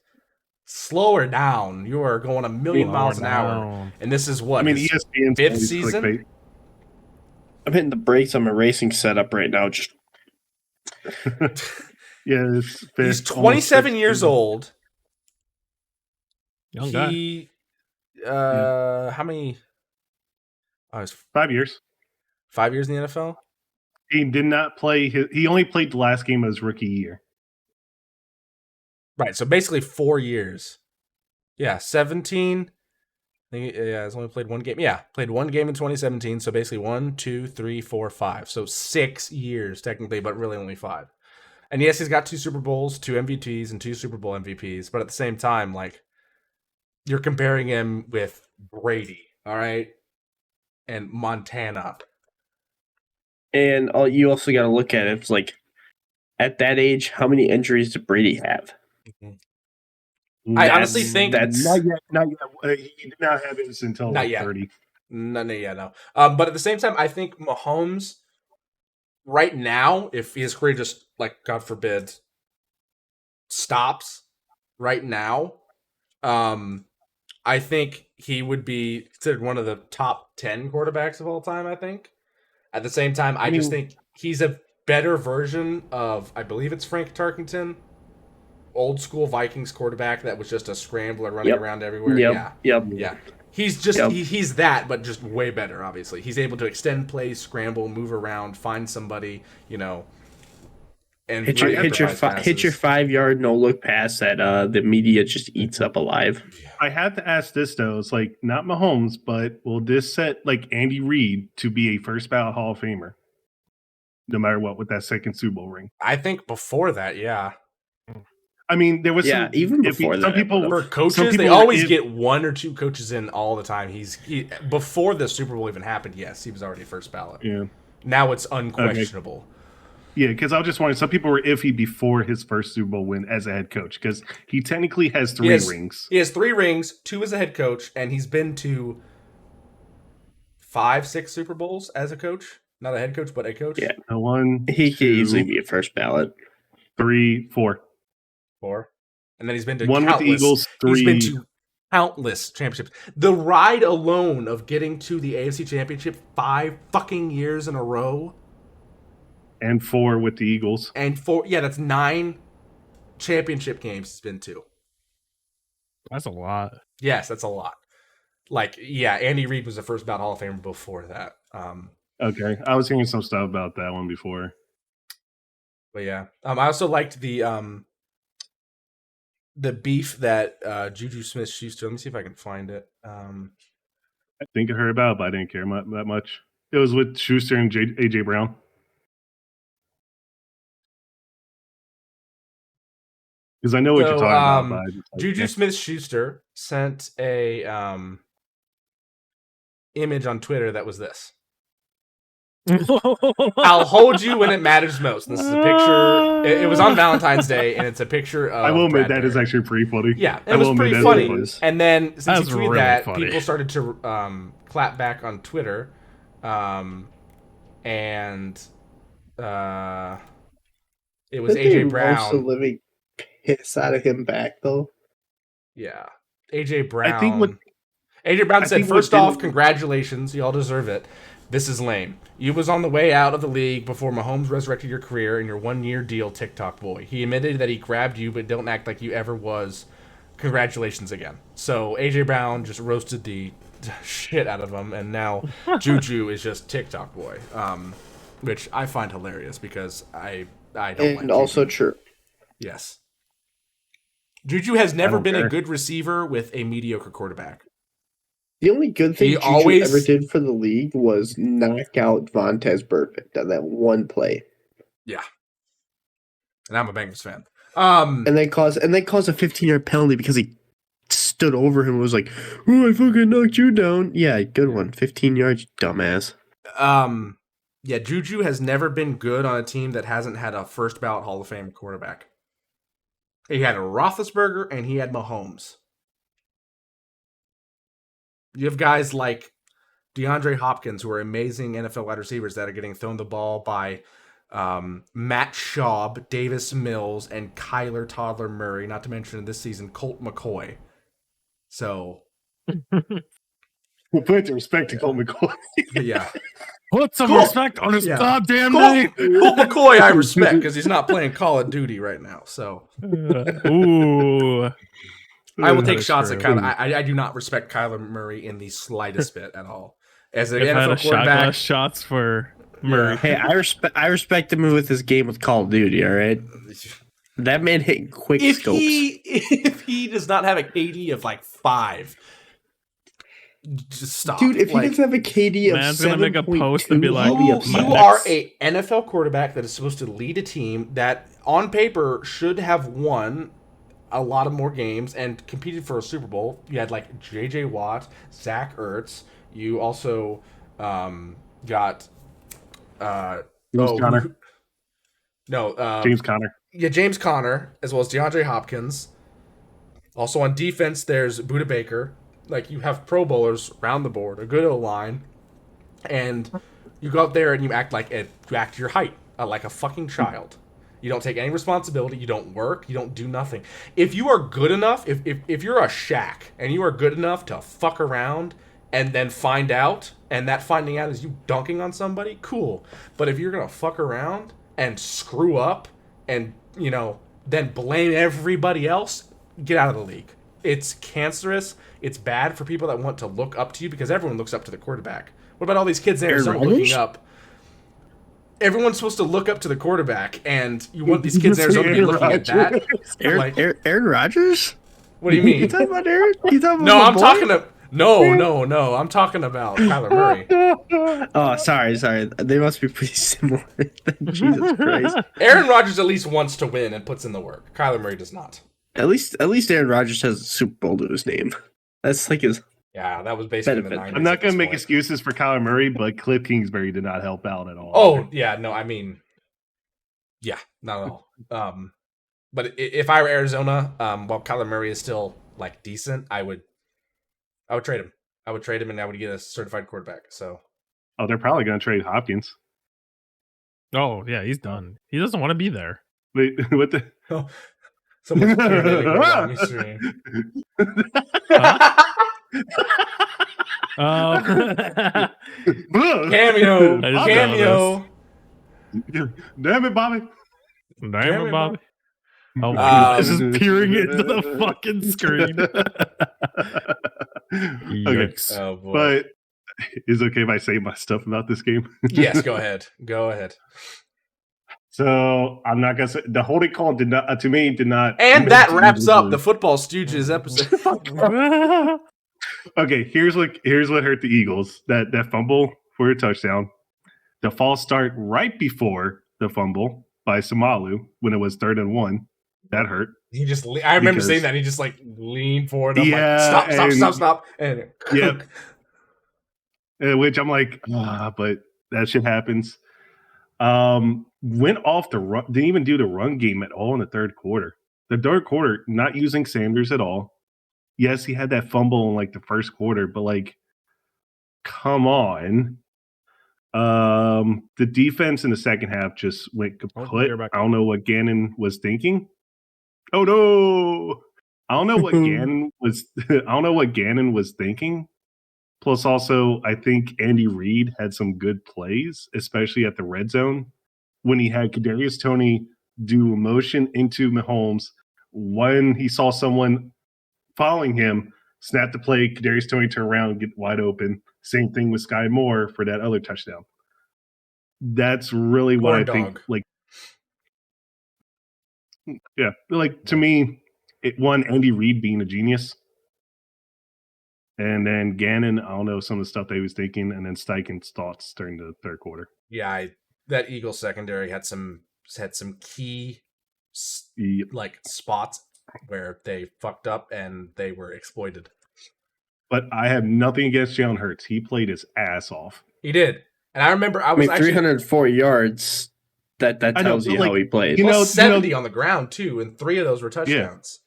Slow her down. You are going a million miles an hour. And this is what? I mean, ESPN's 5th season? Clickbait. I'm hitting the brakes on my racing setup right now. Just yeah, he's 27 years old. Young guy. How many? Oh, it's 5 years. 5 years in the NFL? He did not play. He only played the last game of his rookie year. Right, so basically 4 years. Yeah, 17. He's only played one game. Yeah, played one game in 2017. So basically 1, 2, 3, 4, 5. So 6 years technically, but really only 5. And yes, he's got 2 Super Bowls, 2 MVPs, and 2 Super Bowl MVPs. But at the same time, like, you're comparing him with Brady, all right, and Montana. And you also got to look at it. It's like, at that age, how many injuries did Brady have? Mm-hmm. I honestly think that's not yet. He did not have it until not yet. 30. No. But at the same time, I think Mahomes, right now, if his career just, like, God forbid, stops right now, I think he would be considered one of the top 10 quarterbacks of all time, I think. At the same time, I just think he's a better version of, I believe it's Frank Tarkenton, old school Vikings quarterback that was just a scrambler running around everywhere. Yeah. He's just he's that, but just way better. Obviously, he's able to extend plays, scramble, move around, find somebody. You know, and hit really your hit your 5-yard no look pass that the media just eats up alive. I have to ask this though. It's like not Mahomes, but will this set like Andy Reid to be a first ballot Hall of Famer? No matter what, with that second Super Bowl ring. I think before that, yeah. I mean, there was even before that. Some people for coaches, they always get one or two coaches in all the time. He before the Super Bowl even happened. Yes, he was already first ballot. Yeah. Now it's unquestionable. Okay. Yeah, because I was just wondering. Some people were iffy before his first Super Bowl win as a head coach because he technically has 3 rings. He has 3 rings, 2 as a head coach, and he's been to 5, 6 Super Bowls as a coach. Not a head coach, but a coach. Yeah, he could easily be a first ballot. 3, 4. 4. And then he's been to 1 countless, with the Eagles, 3. He's been to countless championships. The ride alone of getting to the AFC Championship 5 fucking years in a row. And 4 with the Eagles. And 4, yeah, that's 9 championship games he's been to. That's a lot. Yes, that's a lot. Like, yeah, Andy Reid was the first ballot Hall of Famer before that. Okay, I was hearing some stuff about that one before. But yeah, I also liked the beef that Juju Smith-Schuster. Let me see if I can find it. I think I heard about it, but I didn't care that much. It was with Schuster and AJ Brown. Because I know what you're talking about. Juju Smith-Schuster sent a image on Twitter that was this. I'll hold you when it matters most. This is a picture. It was on Valentine's Day, and it's a picture of. I will admit Brad that is actually pretty funny. Yeah, it was pretty funny. And then since he tweeted really that, funny. people started to clap back on Twitter, and it was AJ Brown. Also living piss out of him back though. Yeah, AJ Brown. I think AJ Brown said, "First off, congratulations, you all deserve it. This is lame. You was on the way out of the league before Mahomes resurrected your career in your 1-year deal, TikTok boy. He admitted that he grabbed you, but don't act like you ever was. Congratulations again." So AJ Brown just roasted the shit out of him, and now Juju is just TikTok boy, which I find hilarious because I don't like and also Juju. true. Yes. Juju has never been a good receiver with a mediocre quarterback. The only good thing Juju ever did for the league was knock out Vontaze Burfict on that one play. Yeah. And I'm a Bengals fan. And then cause a 15-yard penalty because he stood over him and was like, "Oh, I fucking knocked you down." Yeah, good one. 15 yards, dumbass. Yeah, Juju has never been good on a team that hasn't had a first ballot Hall of Fame quarterback. He had a Roethlisberger and he had Mahomes. You have guys like DeAndre Hopkins, who are amazing NFL wide receivers that are getting thrown the ball by Matt Schaub, Davis Mills, and Kyler Toddler Murray, not to mention this season, Colt McCoy. So... We'll put the respect to Colt McCoy. Yeah. Put some respect on his goddamn name. Colt McCoy I respect because he's not playing Call of Duty right now. So... Ooh. I will take shots at Kyler. I do not respect Kyler Murray in the slightest bit at all. As an NFL quarterback, shots for Murray. Hey, I respect him with his game with Call of Duty. All right, that man hitting quick scopes. If he does not have a KD of like 5, just stop, dude. If he doesn't have a KD of man's gonna make a post and be like, "You are a NFL quarterback that is supposed to lead a team that, on paper, should have won a lot of more games and competed for a Super Bowl." You had like J.J. Watt, Zach Ertz. You also got James Conner. James Conner. Yeah, James Conner, as well as DeAndre Hopkins. Also on defense, there's Budda Baker. Like, you have Pro Bowlers around the board, a good O-line, and you go out there and you act your height, like a fucking child. You don't take any responsibility. You don't work. You don't do nothing. If you are good enough, if you're a Shaq and you are good enough to fuck around and then find out, and that finding out is you dunking on somebody, cool. But if you're going to fuck around and screw up and, then blame everybody else, get out of the league. It's cancerous. It's bad for people that want to look up to you because everyone looks up to the quarterback. What about all these kids in Arizona looking up? everyone's supposed to look up to the quarterback, and you want these kids in Arizona to be looking at that. Aaron Rodgers? What do you mean? You talking about Aaron? No, I'm talking to. No. I'm talking about Kyler Murray. Oh, sorry. They must be pretty similar. Jesus Christ. Aaron Rodgers at least wants to win and puts in the work. Kyler Murray does not. At least Aaron Rodgers has a Super Bowl to his name. That's like his. Yeah, that was basically the 90s. I'm not going to make excuses for Kyler Murray, but Cliff Kingsbury did not help out at all. Oh, yeah, no, I mean, yeah, not at all. But if I were Arizona, while Kyler Murray is still like decent, I would trade him. I would trade him, and I would get a certified quarterback. So, they're probably going to trade Hopkins. Oh yeah, he's done. He doesn't want to be there. Wait, what the? Oh, someone's on me stream. Cameo. Damn it, Bobby. Damn it, Bobby. Oh, this is peering into the fucking screen. Yikes. Okay. Oh, boy. But is it okay if I say my stuff about this game? Yes, go ahead. Go ahead. So I'm not gonna say the holding call did not And that wraps up the Football Stooges episode. Okay, here's what hurt the Eagles. That fumble for a touchdown. The false start right before the fumble by Samalu when it was 3rd and 1. That hurt. I remember saying that. He just like leaned forward. I'm like, stop. And yeah. Which I'm like, but that shit happens. Went off the run, didn't even do the run game at all in the third quarter. The third quarter, not using Sanders at all. Yes, he had that fumble in like the first quarter, but like, come on. The defense in the second half just went kaput. I don't know what Gannon was thinking. Oh no! I don't know what Gannon was. I don't know what Gannon was thinking. Plus, also, I think Andy Reid had some good plays, especially at the red zone when he had Kadarius Toney do a motion into Mahomes. When he saw someone following him, snap the play, Kadarius Toney turn around and get wide open. Same thing with Sky Moore for that other touchdown. That's really what I think. Like, yeah, like to me, it won Andy Reid being a genius. And then Gannon, I don't know some of the stuff that he was thinking, and then Steichen's thoughts during the third quarter. Yeah, that Eagles secondary had some key like spots where they fucked up and they were exploited. But I have nothing against Jalen Hurts. He played his ass off. He did, and I remember I was 304 yards. That tells you how he played. 70 on the ground too, and 3 of those were touchdowns. Yeah.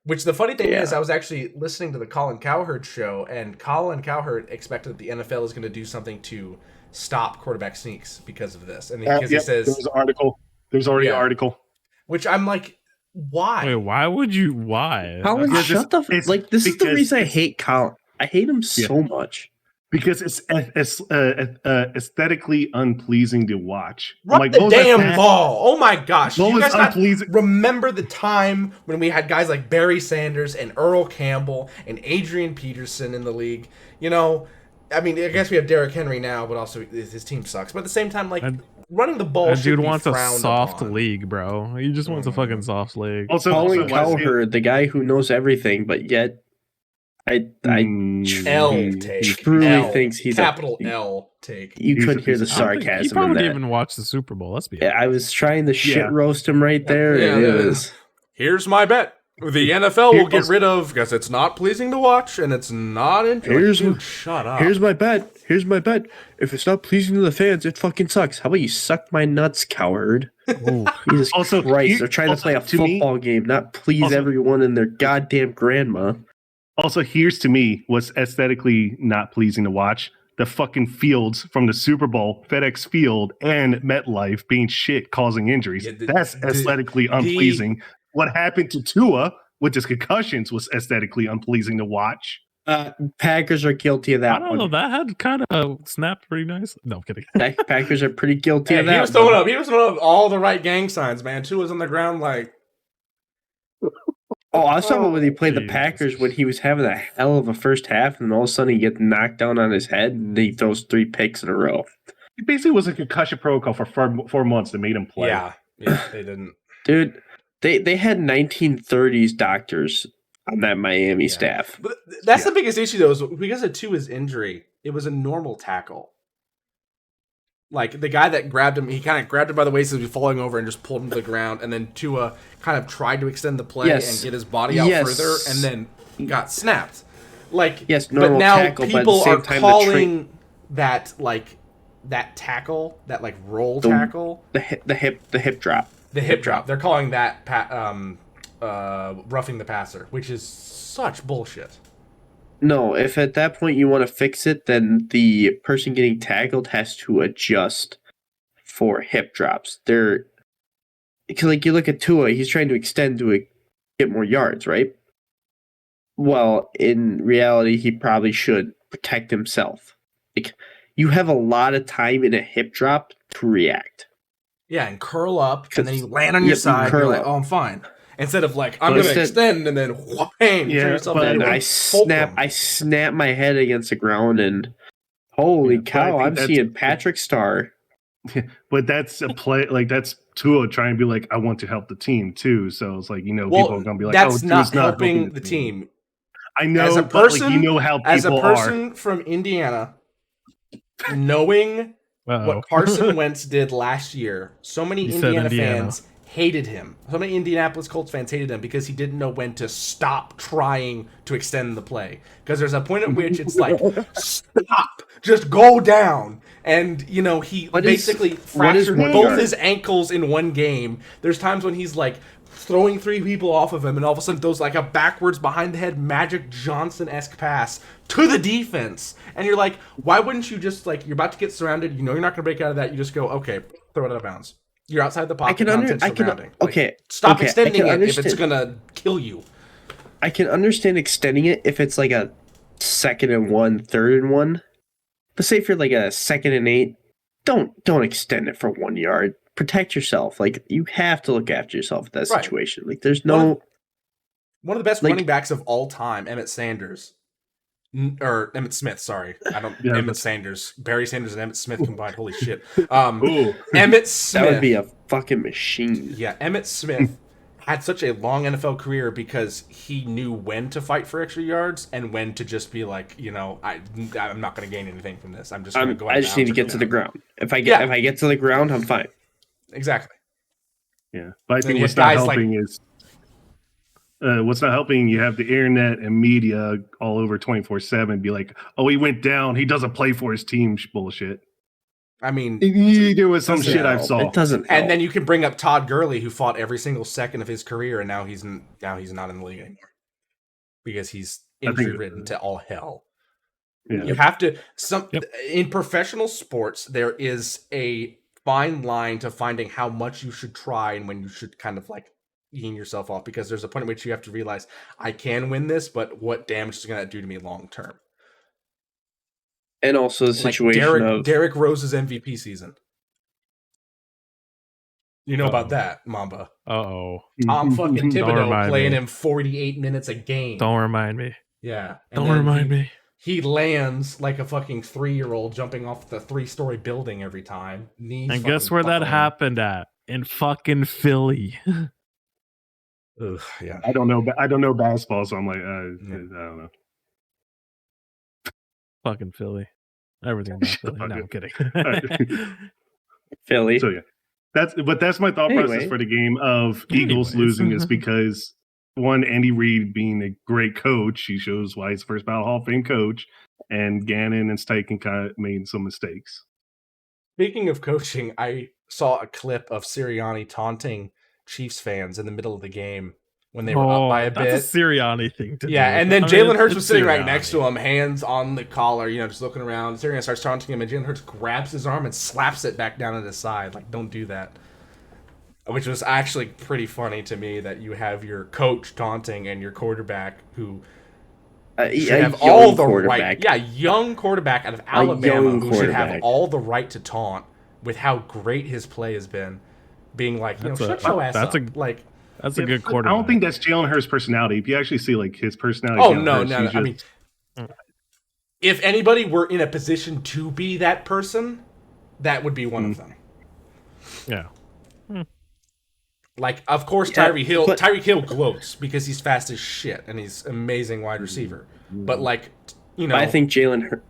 Which the funny thing is, I was actually listening to the Colin Cowherd show, and Colin Cowherd expected that the NFL is going to do something to stop quarterback sneaks because of this. And because he says there's an article. There's already an article. Which I'm like, why? Wait, why would you? Why? Colin, shut the like. This is the reason I hate Colin. I hate him so much. Because it's aesthetically unpleasing to watch. Run like, the damn ball! Oh my gosh! You guys remember the time when we had guys like Barry Sanders and Earl Campbell and Adrian Peterson in the league? You know, I mean, I guess we have Derrick Henry now, but also his team sucks. But at the same time, like running the ball, that dude wants a soft league, bro. He just wants a fucking soft league. Also, Colin Cowherd, the guy who knows everything, but yet. I truly thinks he's capital L take. You couldn't hear the sarcasm. He probably didn't even watch the Super Bowl. Let's be honest. I was trying to shit roast him right there. Yeah, it was. Here's my bet: the NFL will get rid of because it's not pleasing to watch and it's not interesting. Shut up. Here's my bet. If it's not pleasing to the fans, it fucking sucks. How about you suck my nuts, coward? Jesus Christ! They're trying to play a football game, not please everyone and their goddamn grandma. Also, here's to me what's aesthetically not pleasing to watch. The fucking fields from the Super Bowl, FedEx Field, and MetLife being shit, causing injuries. Yeah, that's aesthetically unpleasing. What happened to Tua with his concussions was aesthetically unpleasing to watch. Packers are guilty of that. I don't know. That had kind of snapped pretty nice. No, I'm kidding. Packers are pretty guilty of that. He was throwing up all the right gang signs, man. Tua's on the ground like... Oh, I was talking about when he played the Packers when he was having a hell of a first half, and all of a sudden he gets knocked down on his head, and he throws 3 picks in a row. It basically was a concussion protocol for 4 months that made him play. Yeah, they didn't. Dude, they had 1930s doctors on that Miami staff. But that's the biggest issue, though, is because of Tua's injury, it was a normal tackle. Like, the guy that grabbed him, he kind of grabbed him by the waist as he was falling over and just pulled him to the ground, and then Tua kind of tried to extend the play and get his body out further, and then got snapped. Like, but now tackle, people are calling that, like, that tackle, that, like, roll tackle. The hip drop. The hip drop. They're calling that roughing the passer, which is such bullshit. No, if at that point you want to fix it, then the person getting tackled has to adjust for hip drops. Because, like, you look at Tua, he's trying to extend to get more yards, right? Well, in reality, he probably should protect himself. Like, you have a lot of time in a hip drop to react. Yeah, and curl up, and then you land on your side, and you're like, oh, I'm fine. Instead of like, I'm going to extend and then whang, I snap my head against the ground and holy cow, I'm seeing Patrick Starr. But that's a play, like that's Tua trying to be like, I want to help the team too. So it's like, people are going to be like, that's not helping the team. I know, as a person, but, like, you know how people are. As a person from Indiana, knowing what Carson Wentz did last year, so many Indiana fans hated him. So many Indianapolis Colts fans hated him because he didn't know when to stop trying to extend the play. Because there's a point at which it's like, stop, just go down. And, he basically fractured both his ankles in one game. There's times when he's like throwing 3 people off of him, and all of a sudden throws like a backwards behind the head Magic Johnson-esque pass to the defense. And you're like, why wouldn't you just, like, you're about to get surrounded, you're not going to break out of that, you just go, okay, throw it out of bounds. You're outside the pocket. Stop extending it if it's gonna kill you. I can understand extending it if it's like a 2nd and 1, 3rd and 1. But say if you're like a 2nd and 8, don't extend it for 1 yard. Protect yourself. Like, you have to look after yourself in that situation. Like, there's no one of the best running backs of all time, Emmett Smith, sorry. Emmett Sanders. Barry Sanders and Emmett Smith combined. Holy shit. Emmett Smith. That would be a fucking machine. Yeah, Emmett Smith had such a long NFL career because he knew when to fight for extra yards and when to just be like, I'm not going to gain anything from this. I'm just going to go out. I just need to get to the ground. If I get to the ground, I'm fine. Exactly. Yeah, but I think what's not helping is what's not helping, you have the internet and media all over 24/7 be like, oh, he went down, he doesn't play for his team bullshit. I mean, there was some shit I saw. It doesn't help. And then you can bring up Todd Gurley, who fought every single second of his career, and now he's not in the league anymore because he's injury ridden to all hell. Yeah. You have to in professional sports, there is a fine line to finding how much you should try and when you should kind of like eating yourself off, because there's a point at which you have to realize I can win this, but what damage is going to do to me long term? And also the situation of Derrick Rose's MVP season. You know about that, Mamba? Uh-oh. Tom fucking Thibodeau playing him 48 minutes a game. Don't remind me. Yeah. Don't remind me. He lands like a fucking 3-year-old jumping off the 3-story building every time. And guess where that happened at? In fucking Philly. Ugh, yeah. I don't know basketball, so I'm like, I don't know. Fucking Philly. Everything about Philly. No, I'm kidding. Philly. So yeah. That's my thought process for the game of Eagles losing is because one, Andy Reid being a great coach, he shows why he's first ballot Hall of Fame coach, and Gannon and Steichen kind of made some mistakes. Speaking of coaching, I saw a clip of Sirianni taunting Chiefs fans in the middle of the game when they were up by a bit. That's a Sirianni thing to do. Yeah, and then Jalen Hurts was sitting right next to him, hands on the collar, just looking around. Sirianni starts taunting him, and Jalen Hurts grabs his arm and slaps it back down at his side. Like, don't do that. Which was actually pretty funny to me that you have your coach taunting and your quarterback who should have all the right. Yeah, young quarterback out of Alabama who should have all the right to taunt with how great his play has been. Being like, shut your ass up. That's a good quarterback. I don't think that's Jalen Hurts' personality. If you actually see like his personality. Oh, no. I mean, if anybody were in a position to be that person, that would be one of them. Yeah. Like, of course, Yeah, Tyreek Hill gloats because he's fast as shit and he's an amazing wide receiver. But like, you know, I think Jalen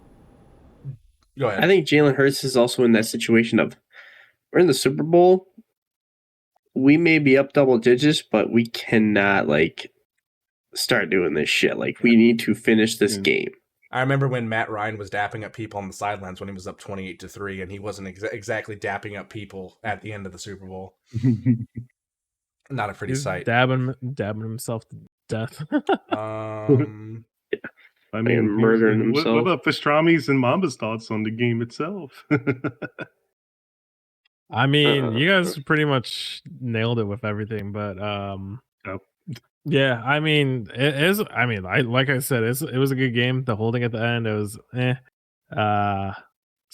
Go ahead. I think Jalen Hurts is also in that situation of we're in the Super Bowl. We may be up double digits, but we cannot like start doing this shit. Like we need to finish this game. I remember when Matt Ryan was dapping up people on the sidelines when he was up 28-3, and he wasn't exactly dapping up people at the end of the Super Bowl. Not a pretty sight. Dabbing himself to death. I mean, murdering himself. What about Pastrami's and Mamba's thoughts on the game itself? I mean, you guys pretty much nailed it with everything, but yeah, I mean, it is. I mean, like I said, it was a good game. The holding at the end, it was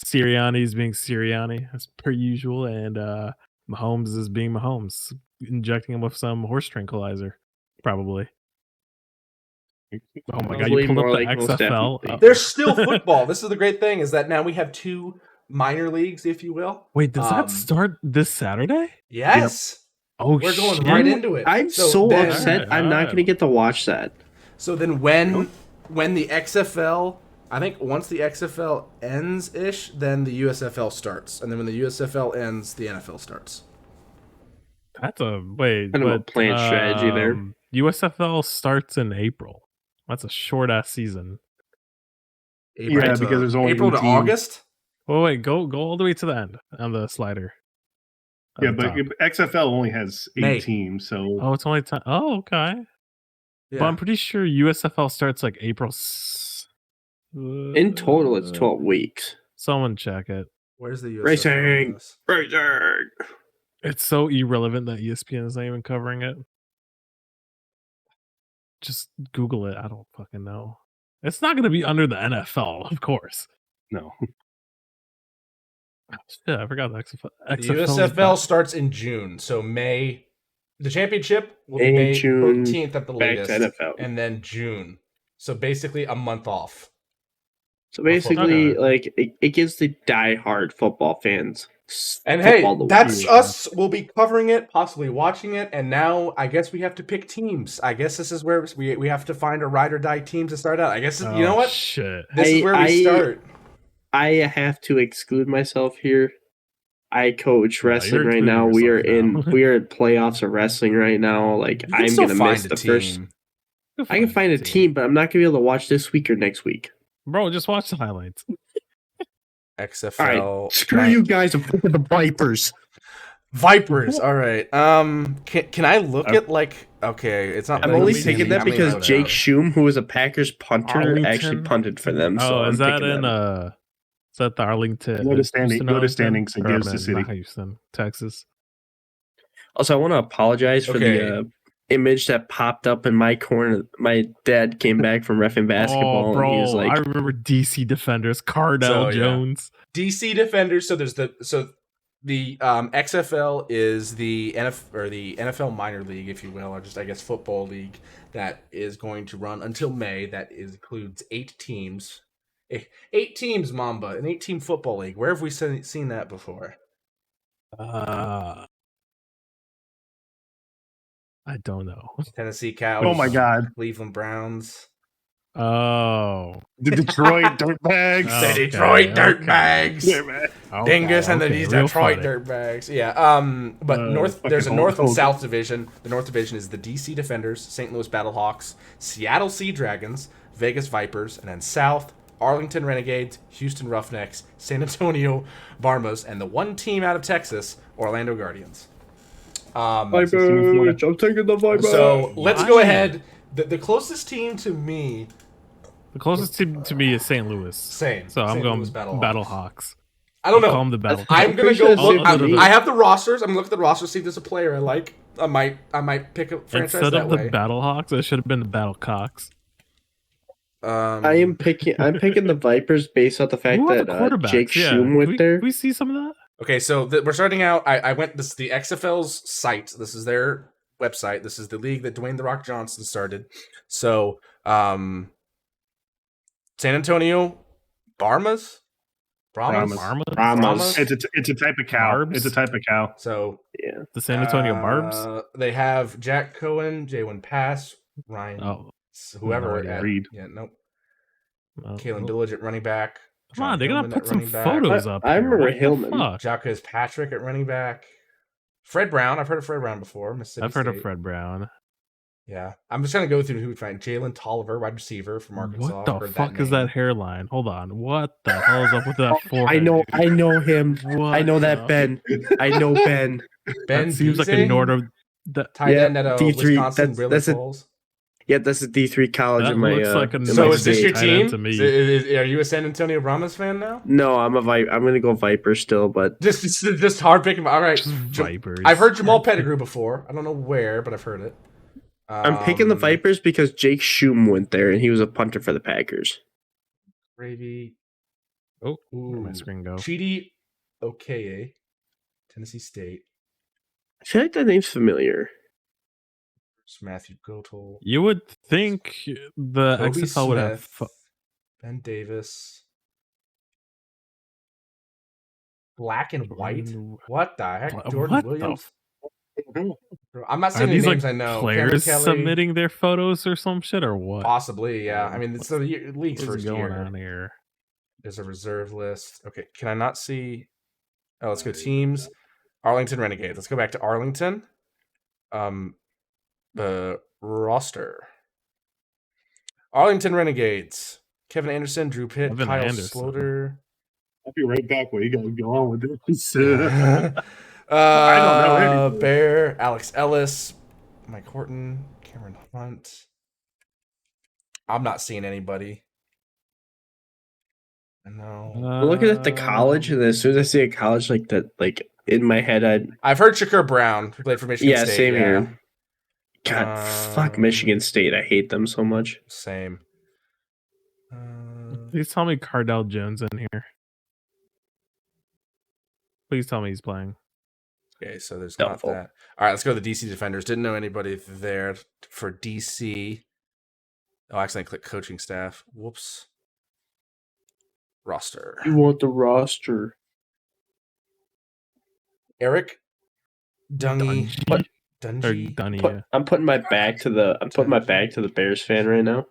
Sirianni's being Sirianni as per usual, and Mahomes is being Mahomes, injecting him with some horse tranquilizer, probably. Oh my god, you pulled up the XFL. There's still football. This is the great thing, is that now we have 2 minor leagues, if you will. Wait, does that start this Saturday? Yes. Yep. Oh, we're going right into it. I'm so upset. I'm not going to get to watch that. So then, when the XFL, I think once the XFL ends ish, then the USFL starts, and then when the USFL ends, the NFL starts. That's a kind of a planned strategy there. USFL starts in April. That's a short ass season. Because there's only April to August. Oh wait, go all the way to the end on the slider. Yeah, but XFL only has 8 teams, so it's only 10. Oh, okay. Yeah. But I'm pretty sure USFL starts like April. In total, it's 12 weeks. Someone check it. Where's the USFL? Racing. It's so irrelevant that ESPN is not even covering it. Just Google it. I don't fucking know. It's not going to be under the NFL, of course. No. Yeah, I forgot the XFL. The USFL starts in June, so May. The championship will be May 13th at the latest, and then June. So basically a month off. So basically, like it gives the die-hard football fans. And hey, that's us. We'll be covering it, possibly watching it, and now I guess we have to pick teams. I guess this is where we have to find a ride or die team to start out. I guess you know what? Shit. This is where we start. I have to exclude myself here. I coach wrestling right now. We are in playoffs of wrestling right now. Like I'm gonna miss the first. I can find a team, but I'm not gonna be able to watch this week or next week. Bro, just watch the highlights. XFL. All right, screw you guys. I'm picking the Vipers. Vipers. All right. Can I look at like? Okay, it's not. I'm only picking that because Jake Schum, who was a Packers punter, actually punted for them. So is that in Is that the Arlington? Go to standings and gives the city. Houston, Texas. Also, I want to apologize for the image that popped up in my corner. My dad came back from reffing basketball, bro, and he was like, "I remember DC Defenders, Cardell Jones, DC Defenders." So there's the XFL is the NFL minor league, if you will, or just I guess football league that is going to run until May. That includes 8 teams. 8 teams, Mamba, an 8-team football league. Where have we seen that before? I don't know. Tennessee Cows. Oh my God. Cleveland Browns. Oh. The Detroit Dirtbags. The Detroit Dirtbags. Dingus and the Detroit Dirtbags. Yeah. But there's a North and South division. The North division is the DC Defenders, St. Louis Battlehawks, Seattle Sea Dragons, Vegas Vipers, and then South, Arlington Renegades, Houston Roughnecks, San Antonio Barmas, and the one team out of Texas, Orlando Guardians. Vipers, I'm taking the Vipers. So let's go ahead. The closest team to me. The closest team to me is St. Louis. Same. So I'm going Battlehawks. I don't know. Call them the Battlehawks. I'm gonna go look. I have the rosters. I'm gonna look at the roster, see if there's a player I like. I might pick a franchise instead that of way. The Battlehawks. It should have been the Battlecocks. I'm picking the Vipers based on the fact that Jake Schum went there. Can we see some of that? Okay, so we're starting out. I went. This is the XFL's site. This is their website. This is the league that Dwayne "The Rock" Johnson started. So, San Antonio Barmas, Brahmas? Brahmas. It's a type of cow. Barbs? It's a type of cow. So Yeah. The San Antonio Barbs? they have Jack Cohen, Jalen Pass, Ryan, whoever idea. at Reed. yeah, nope. Oh, Kalen Dillage at running back. Come on, they Hillman gotta at put some running back. photos up. I here. remember What the Hillman. fuck? Jacques Patrick at running back. Fred Brown. I've heard of Fred Brown before. Mississippi I've heard State. of Fred Brown. Yeah, I'm just trying to go through who we find. Jalen Tolliver, wide receiver from Arkansas. What the Heard fuck is name. that hairline? Hold on. What the hell is up with that forehead? I know him. What I know that the- Ben. I know Ben. Ben That seems like a Duzey? Northern. Tight Yeah, end at D3, Wisconsin. that's a- Falls. Yeah, that's a D3 college That in my. looks like a in So my is this state. your tight end team? to me. Are you a San Antonio Brahmas fan now? No, I'm gonna go Viper still, but Just hard picking. All right, Vipers. I've heard Jamal Pettigrew before. I don't know where, but I've heard it. I'm picking the Vipers because Jake Schum went there and he was a punter for the Packers. Gravy. Oh, where'd my screen go? Chidi Okeye, Tennessee State. I feel like that name's familiar. It's Matthew Goettel. You would think the Kobe XFL would have. Smith, Ben Davis. Black and white. What the heck? Jordan What the Williams. I'm not Are seeing any these like names I know. players Kelly, submitting their photos or some shit or what? Possibly, yeah. I mean, it's the league's What's first going year. on here? There's a reserve list. Okay, can I not see? Oh, let's go teams. Arlington Renegades. Let's go back to Arlington. The roster. Arlington Renegades. Kevin Anderson, Drew Pitt, Kevin Kyle Anderson. Sloter. I'll be right back. Where you gotta go on with this? I don't know anything. Bear, Alex Ellis, Mike Horton, Cameron Hunt. I'm not seeing anybody. No. I'm looking at the college, and as soon as I see a college like that, like in my head, I've heard Shakur Brown, who played for Michigan State. same yeah. here. God, fuck Michigan State. I hate them so much. Same. Please tell me Cardell Jones in here. Please tell me he's playing. Okay, so there's Doubtful. not that. All right, let's go to the DC Defenders. Didn't know anybody there for DC. Oh, actually, I clicked coaching staff. Whoops. Roster. You want the roster? Eric Dungy. Or Dungy. Dunny. I'm putting my back to the Bears fan right now.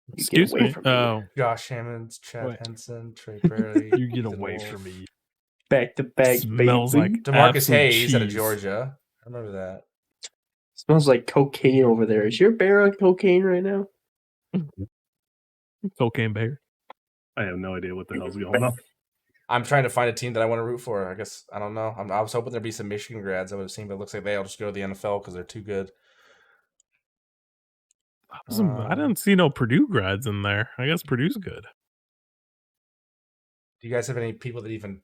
You get Excuse away me. from me. Oh, Josh Hammonds, Chad Wait. Henson, Trey Burley. you get Ethan away Wolf. from me. Back to back, Smells baby. like DeMarcus absolute Hayes out of cheese. Georgia. I remember that. Smells like cocaine over there. Is your bear on cocaine right now? Cocaine Bear. I have no idea what the hell's going on. I'm trying to find a team that I want to root for. I guess I don't know. I was hoping there'd be some Michigan grads I would have seen, but it looks like they all just go to the NFL because they're too good. I didn't see no Purdue grads in there. I guess Purdue's good. Do you guys have any people that even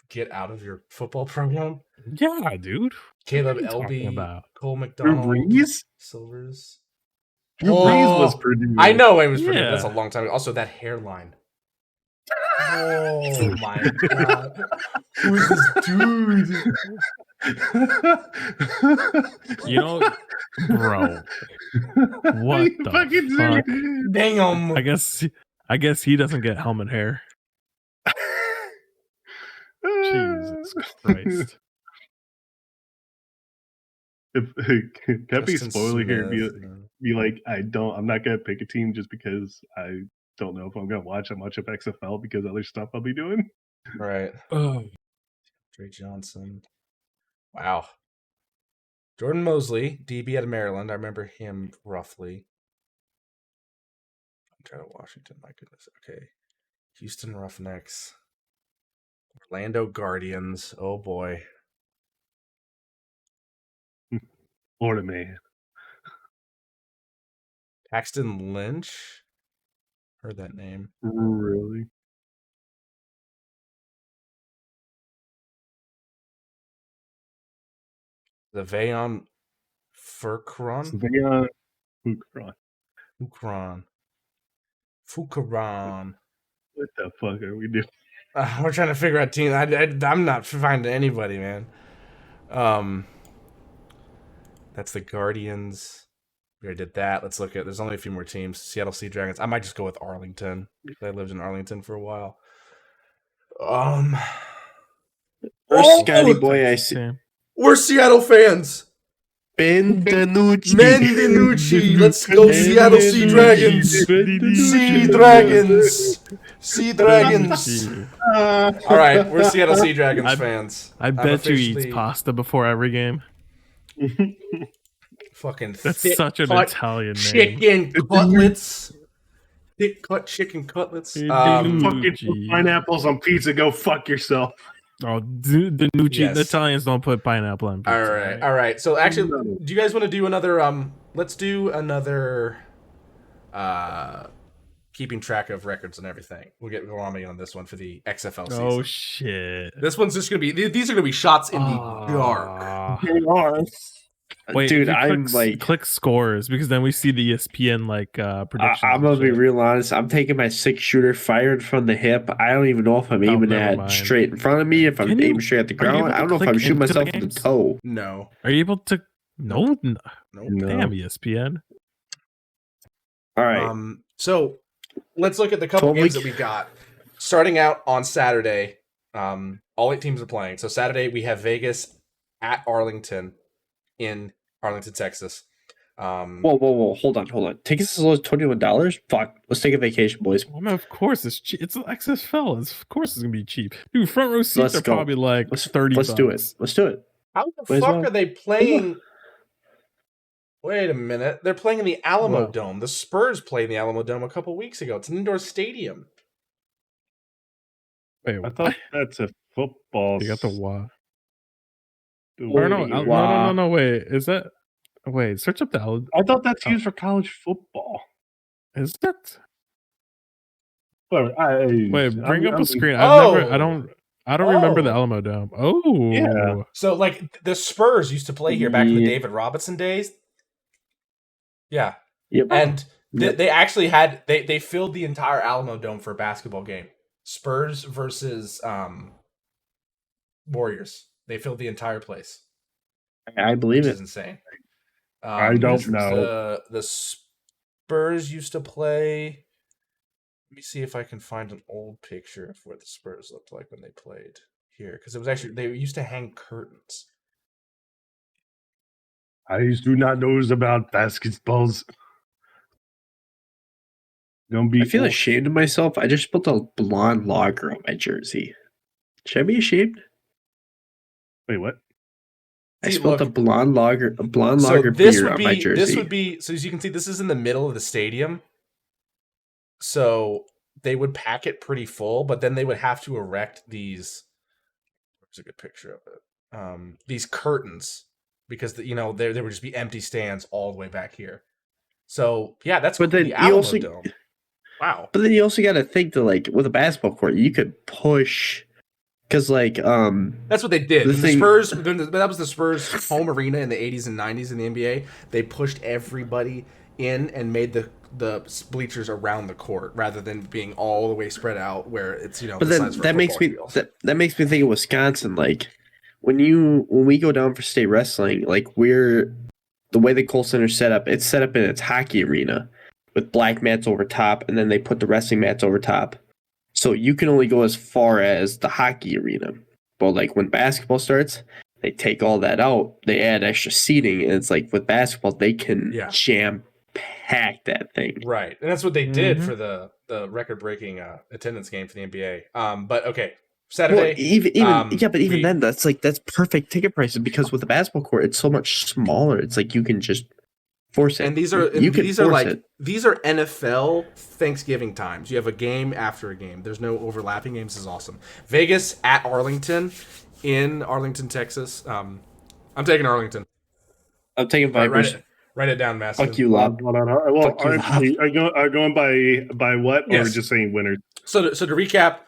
get out of your football program? Yeah, dude. Caleb What are you talking Elby, about? Cole Drew McDonald, Brees? Silvers. Drew Brees was Oh, Purdue. I know it was Purdue. Yeah. That's a long time ago. Also, that hairline. Oh my god. Who's this dude? You know, bro. What You the fucking fuck? dude. Damn. I guess he doesn't get helmet hair. Jesus Christ. Can I be Justin spoiler here? Smith, Be like, I'm not gonna pick a team just because I don't know if I'm gonna watch that much of XFL because other stuff I'll be doing. Right. Oh, Dre Johnson. Wow. Jordan Mosley, DB out of Maryland. I remember him roughly. I'm trying to Washington. My goodness. Okay. Houston Roughnecks. Orlando Guardians. Oh boy. Florida man. Paxton Lynch. Heard that name. Really? The Vayon Furkron. Savannah Ukron. Fukaran. What the fuck are we doing? We're trying to figure out teams. I'm not finding anybody, man. That's the Guardians. We already did that. Let's look at. There's only a few more teams. Seattle Sea Dragons. I might just go with Arlington. I lived in Arlington for a while. First Scotty boy I see. Sam. We're Seattle fans. Ben DiNucci. Mendinucci. Let's go Seattle Sea Dragons. Sea Dragons. Sea Dragons. All right, we're Seattle Sea Dragons fans. I bet you eats pasta before every game. Fucking That's thick such an cut Italian name. chicken cutlets. Thick cut chicken cutlets. Fucking pineapples on pizza. Go fuck yourself. Oh, DiNucci. Yes. The Italians don't put pineapple on pizza. All right. So actually, do you guys want to do another? Let's do another. Keeping track of records and everything. We'll get Rami on this one for the XFL season. Oh shit! This one's just gonna be. These are gonna be shots in the dark. They are. Wait, dude, I'm click scores because then we see the ESPN predictions. I'm gonna be real honest. I'm taking my 6-shooter fired from the hip. I don't even know if I'm aiming at straight in front of me. If I'm aiming straight at the ground, I don't know if I'm shooting myself in the toe. No. Are you able to? No. Nope. Damn, ESPN. All right. So let's look at the couple games that we got. Starting out on Saturday, all 8 teams are playing. So Saturday we have Vegas at Arlington in Arlington, Texas. Whoa! Hold on. Tickets as low as $21. Fuck. Let's take a vacation, boys. Well, of course it's cheap. It's an XFL. Of course it's gonna be cheap. Dude, front row seats are probably like $30. Let's do it. Let's do it. How the fuck are they playing? Wait a minute. They're playing in the Alamo Dome. The Spurs played in the Alamo Dome a couple weeks ago. It's an indoor stadium. Wait, I thought that's a football. You got the wah. Or no. Wait, is that? Wait, search up the. I thought that's used for college football. Is that? Wait, bring up a screen. I don't remember the Alamo Dome. Oh, yeah. So like the Spurs used to play here back in the David Robinson days. Yeah. Yep. And they actually had they filled the entire Alamo Dome for a basketball game. Spurs versus Warriors. They filled the entire place. I believe it. Which is insane. I don't know. The Spurs used to play. Let me see if I can find an old picture of what the Spurs looked like when they played here, because it was actually they used to hang curtains. I do not know about basketballs. I feel ashamed of myself. I just spilled a blonde lager on my jersey. Should I be ashamed? Wait, what? I spilled a blonde lager beer on my jersey. This would be, so as you can see, this is in the middle of the stadium. So they would pack it pretty full, but then they would have to erect these. There's a good picture of it. These curtains, because there would just be empty stands all the way back here. So yeah, that's what the Alamo Dome. Wow. But then you also got to think that with a basketball court, you could push. Because that's what they did. The Spurs. That was the Spurs' home arena in the 80s and 90s in the NBA. They pushed everybody in and made the bleachers around the court rather than being all the way spread out where it's But then that makes me that makes me think of Wisconsin. When we go down for state wrestling, we're the way the Kohl Center's set up. It's set up in its hockey arena with black mats over top, and then they put the wrestling mats over top. So you can only go as far as the hockey arena. But when basketball starts, they take all that out. They add extra seating, and it's with basketball, they can jam pack that thing. Right, and that's what they did for the record-breaking attendance game for the NBA. But okay, Saturday. Well, even then, that's perfect ticket prices because with the basketball court, it's so much smaller. It's you can just force it. And these are NFL Thanksgiving times. You have a game after a game. There's no overlapping games. This is awesome. Vegas at Arlington in Arlington, Texas. I'm taking Arlington. I'm taking Vipers. Write it down, Master. Fuck you, Lob. Well, are going by what, or just saying winners? So to recap,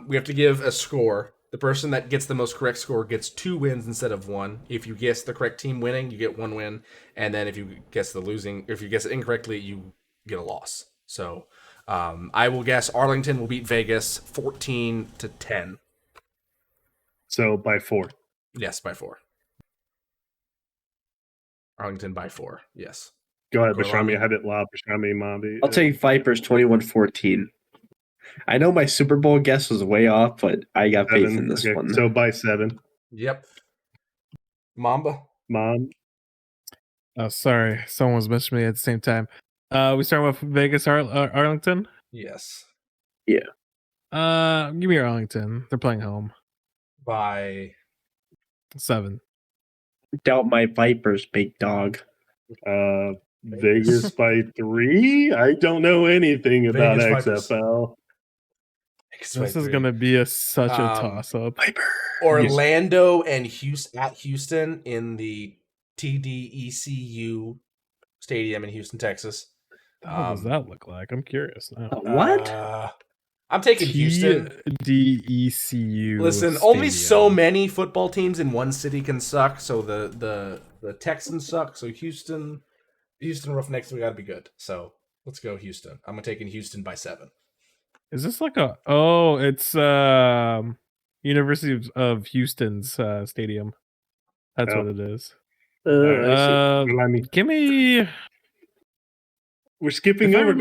we have to give a score. The person that gets the most correct score gets 2 wins instead of 1. If you guess the correct team winning, you get 1 win. And then if you guess it incorrectly, you get a loss. So I will guess Arlington will beat Vegas 14-10. So by 4. Yes, by 4. Arlington by 4. Yes. Go ahead, Bashami. I had it loud. Bashami, Mombi. I'll take Vipers 21-14. I know my Super Bowl guess was way off, but I got faith in this Okay, one. so by 7. Yep. Mamba. Mom. Oh, sorry. Someone was mentioning me at the same time. We start with Vegas, Arlington. Yes. Give me Arlington. They're playing home. By 7. Doubt my Vipers, big dog. Vegas by 3. I don't know anything about Vegas Vipers. XFL. This is going to be such a toss-up. Orlando and Houston in the TDECU Stadium in Houston, Texas. What does that look like? I'm curious now. What? I'm taking Houston. TDECU. Listen, Stadium. only so many football teams in one city can suck. So the Texans suck. So Houston Roughnecks, we got to be good. So let's go Houston. I'm taking Houston by 7. Is this like a? Oh, it's University of Houston's stadium. That's what it is. Give me. We're skipping over.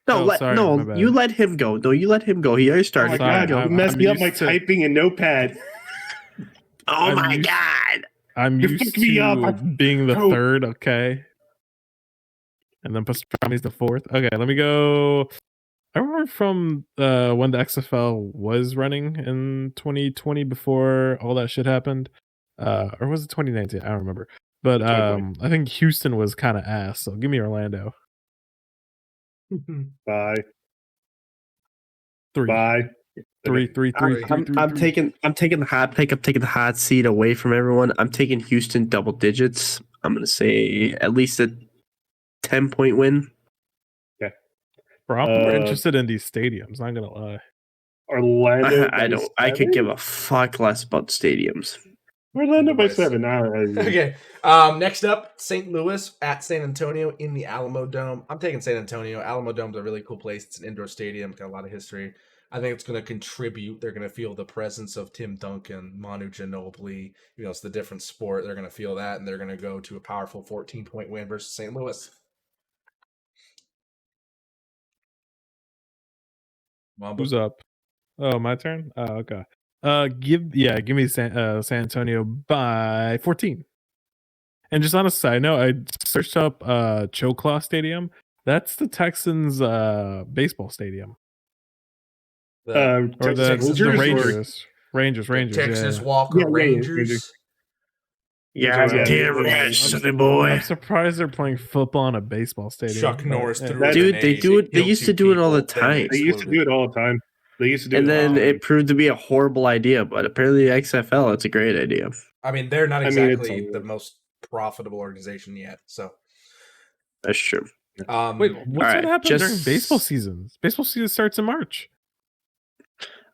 No, you let him go. No, you let him go. He already started. Oh my God, you messed me up my typing in Notepad. Oh my God. I'm used to being the third, okay? And then Pastrami's the fourth. Okay, let me go. I remember from when the XFL was running in 2020 before all that shit happened. Or was it 2019? I don't remember. But I think Houston was kind of ass, so give me Orlando. Bye. 3. Bye. 3. I'm taking the hot pick. I'm taking the hot seat away from everyone. I'm taking Houston double digits. I'm gonna say at least a 10-point win. Okay. Bro, I'm more interested in these stadiums. Not gonna lie. Orlando. I could give a fuck less about stadiums. Orlando by 7. Okay. Next up, St. Louis at San Antonio in the Alamo Dome. I'm taking San Antonio. Alamo Dome's a really cool place. It's an indoor stadium. Got a lot of history. I think it's going to contribute. They're going to feel the presence of Tim Duncan, Manu Ginobili. You know, it's the different sport. They're going to feel that, and they're going to go to a powerful 14-point win versus St. Louis. Mamba. Who's up? Oh, my turn? Oh, okay. Give me San Antonio by 14. And just on a side note, I searched up Choclaw Stadium. That's the Texans baseball stadium. The Rangers. Texas Walker Rangers. Yeah, damn right, sonny boy. I'm surprised they're playing football in a baseball stadium. Chuck Norris threw dude, they do it. They used to do it all the time. They used to do it all the time. And then it proved to be a horrible idea, but apparently XFL, it's a great idea. I mean, they're not exactly the most profitable organization yet, so that's true. Wait, what's going to happen during baseball seasons? Baseball season starts in March.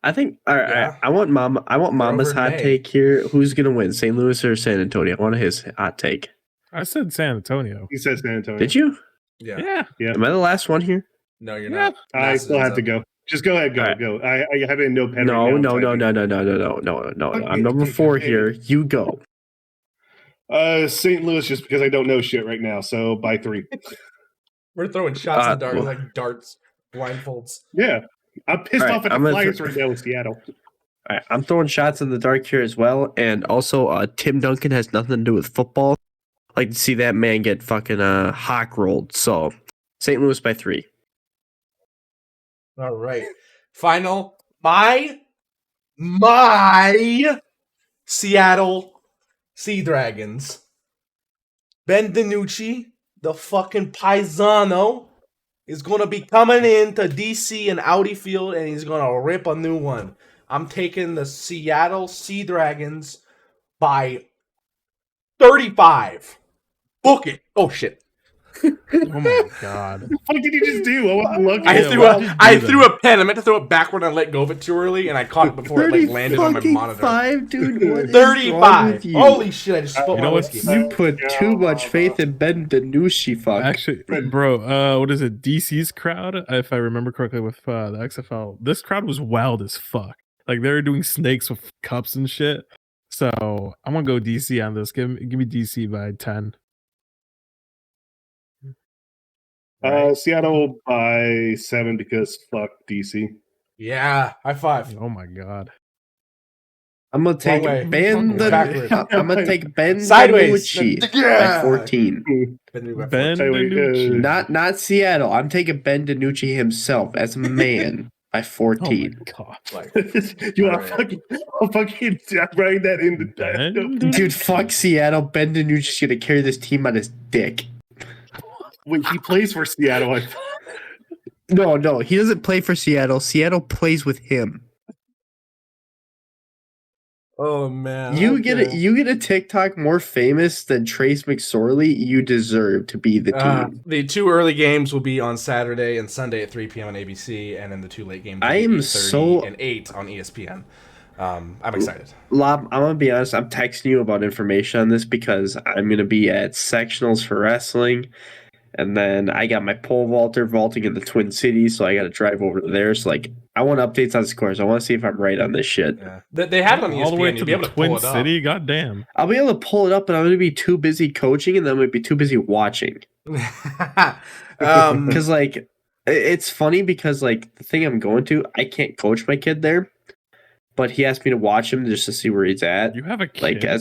I think. All right, I want Mama's hot take here. Who's going to win, St. Louis or San Antonio? I want his hot take. I said San Antonio. He said San Antonio. Did you? Yeah. Am I the last one here? No, you're not. I still have to go. Just go ahead, go. I have it in Notepad. No. I'm number 4 here. You go. St. Louis, just because I don't know shit right now. So by 3. We're throwing shots in the dark like darts, blindfolds. Yeah, I'm pissed off at the Flyers right now in Seattle. All right, I'm throwing shots in the dark here as well, and also Tim Duncan has nothing to do with football. I like to see that man get fucking hawk rolled. So St. Louis by 3. All right. Final. My Seattle Sea Dragons. Ben DiNucci, the fucking paisano, is going to be coming into DC and Audi Field, and he's going to rip a new one. I'm taking the Seattle Sea Dragons by 35. Book it. Oh, shit. Oh my God! What the fuck did you just do? I threw a pen. I meant to throw it backward and I let go of it too early, and I caught it before it landed on my monitor. 35, dude. What 35. Holy shit! I just spilled my whiskey. You put too much faith in Ben DiNucci. Fuck. Actually, bro. What is it? DC's crowd, if I remember correctly, with the XFL, this crowd was wild as fuck. Like they were doing snakes with cups and shit. So I'm gonna go DC on this. Give me DC by 10. Right? Seattle by 7 because fuck DC. Yeah, high five. Oh my god. I'm gonna take way. Ben. Backward. I'm gonna take Ben Sideways. DiNucci Yeah. by 14. Ben Tell you, DiNucci. Not Seattle. I'm taking Ben DiNucci himself as a man by Oh my 14. god. you are Alright. I'm fucking writing that in the Ben Dude, fuck Seattle. Ben DiNucci's gonna carry this team on his dick. Wait, he plays for Seattle. No, he doesn't play for Seattle. Seattle plays with him. Oh man. You get a TikTok more famous than Trace McSorley. You deserve to be the team. The 2 early games will be on Saturday and Sunday at 3 p.m. on ABC, and then the 2 late games will I be am 8:30 and 8 on ESPN. I'm excited. Lob, I'm gonna be honest. I'm texting you about information on this because I'm gonna be at sectionals for wrestling, and then I got my pole vaulting in the Twin Cities, so I got to drive over there. So like, I want updates on scores. I want to see if I'm right on this shit. Yeah. They have it on ESPN. all the way You'll to be the able to Twin pull it up. City. God damn. I'll be able to pull it up, but I'm gonna be too busy coaching, and then I'm gonna be too busy watching. Because like, it's funny because like the thing I'm going to, I can't coach my kid there, but he asked me to watch him just to see where he's at. You have a kid? Like I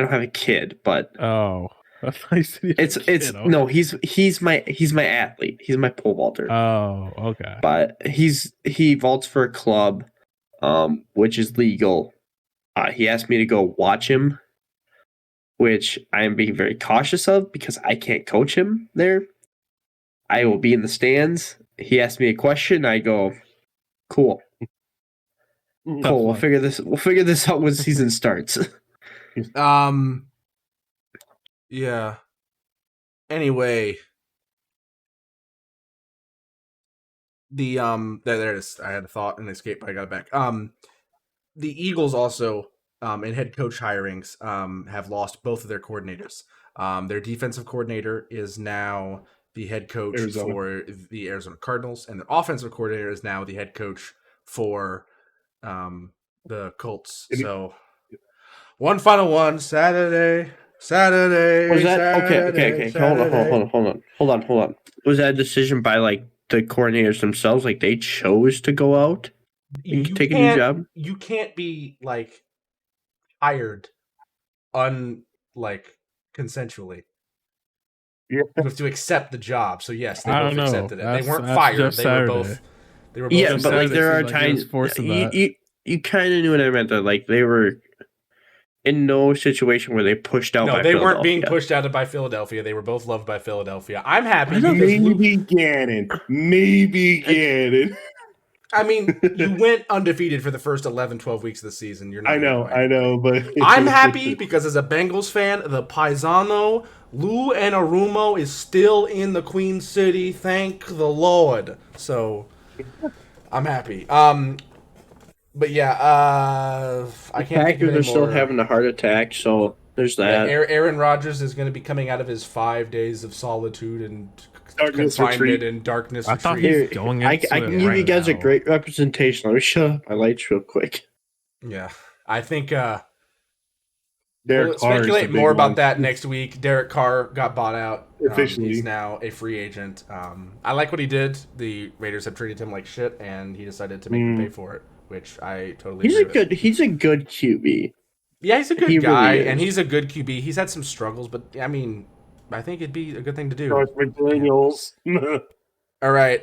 don't have a kid, but Oh. I thought you said you had a kid. Okay. no, he's my athlete. He's my pole vaulter. Oh, okay. But he vaults for a club, which is legal. He asked me to go watch him, which I am being very cautious of because I can't coach him there. I will be in the stands. He asked me a question. I go, cool. Cool. We'll figure this out when season starts. Yeah. Anyway, there it is. I had a thought and escaped, but I got it back. The Eagles also in head coach hirings have lost both of their coordinators. Their defensive coordinator is now the head coach for the Arizona Cardinals, and their offensive coordinator is now the head coach for the Colts. So one final one Saturday. Was that Saturday, okay? Saturday. Hold on. Was that a decision by like the coordinators themselves? Like they chose to go out and take a new job? You can't be like hired consensually. Yeah. You have to accept the job. So yes, they I both don't know. accepted it. They weren't That's fired. Jeff They were Saturday. both. Yeah, Jeff but like Saturday there are seemed like he was times forced into that. you kind of knew what I meant. Though, like they were in no situation where they pushed out. No, by they weren't being Philadelphia. pushed out by Philadelphia. They were both loved by Philadelphia. I'm happy Maybe Gannon. I mean, you went undefeated for the first 11, 12 weeks of the season. You're not. I know, but I'm happy because as a Bengals fan, the Paisano Lou Anarumo is still in the Queen City. Thank the Lord. So I'm happy. But yeah, I can't think of Packers are still having a heart attack, so there's that. Yeah, Aaron Rodgers is going to be coming out of his 5 days of solitude and Darkness confinement retreat. and darkness I thought retreat. he's going I into can it give you right guys a now. great representation. Let me shut up my lights real quick. Yeah, I think Derek we'll Carr is speculate the big more about one. that next week. Derek Carr got bought out. Officially. He's now a free agent. I like what he did. The Raiders have treated him like shit, and he decided to make him pay for it, which I totally agree with. He's a good QB. Yeah, he's a good He guy, really is. and he's a good QB. He's had some struggles, but I mean, I think it'd be a good thing to do. George McDaniels. All right.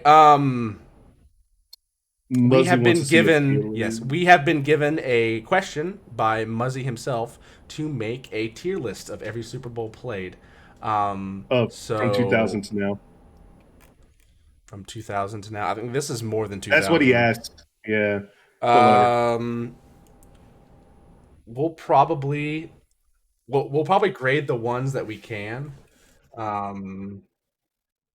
We Muzzy have been wants to see us given steal. we have been given a question by Muzzy himself to make a tier list of every Super Bowl played. From 2000 to now. From 2000 to now. I think this is more than 2000. That's what he asked. Yeah. We'll probably grade the ones that we can. So I'm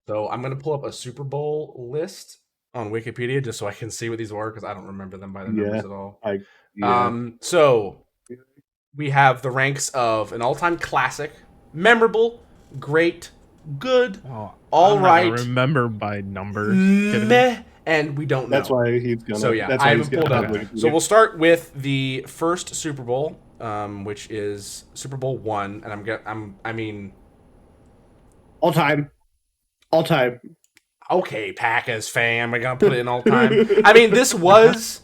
gonna pull up a Super Bowl list on Wikipedia just so I can see what these were because I don't remember them by the numbers at all. So we have the ranks of an all-time classic, memorable, great, good, all right, remember by numbers. meh, and we don't know. That's why he's gonna. So yeah, that's I why he's haven't pulled gonna- up. So we'll start with the first Super Bowl, which is Super Bowl 1, and I mean All time. All time. Okay, Packers fan, we're gonna put it in all time. I mean, this was.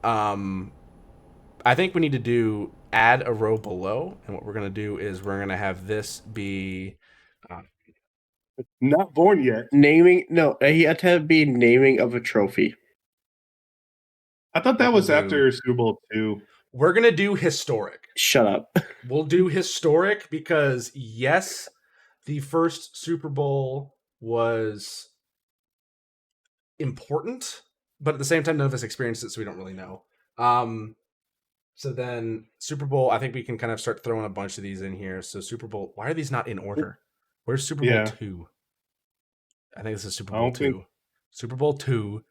I think we need to add a row below, and what we're gonna do is we're gonna have this be. Not born yet. Naming. No, he had to be naming of a trophy. I thought that was after Super Bowl II. We're gonna do historic. Shut up. We'll do historic because yes, the first Super Bowl was important, but at the same time, none of us experienced it, so we don't really know. So then Super Bowl, I think we can kind of start throwing a bunch of these in here. So Super Bowl, why are these not in order? Where's Super Bowl 2? I think this is Super Bowl 2. Super Bowl 2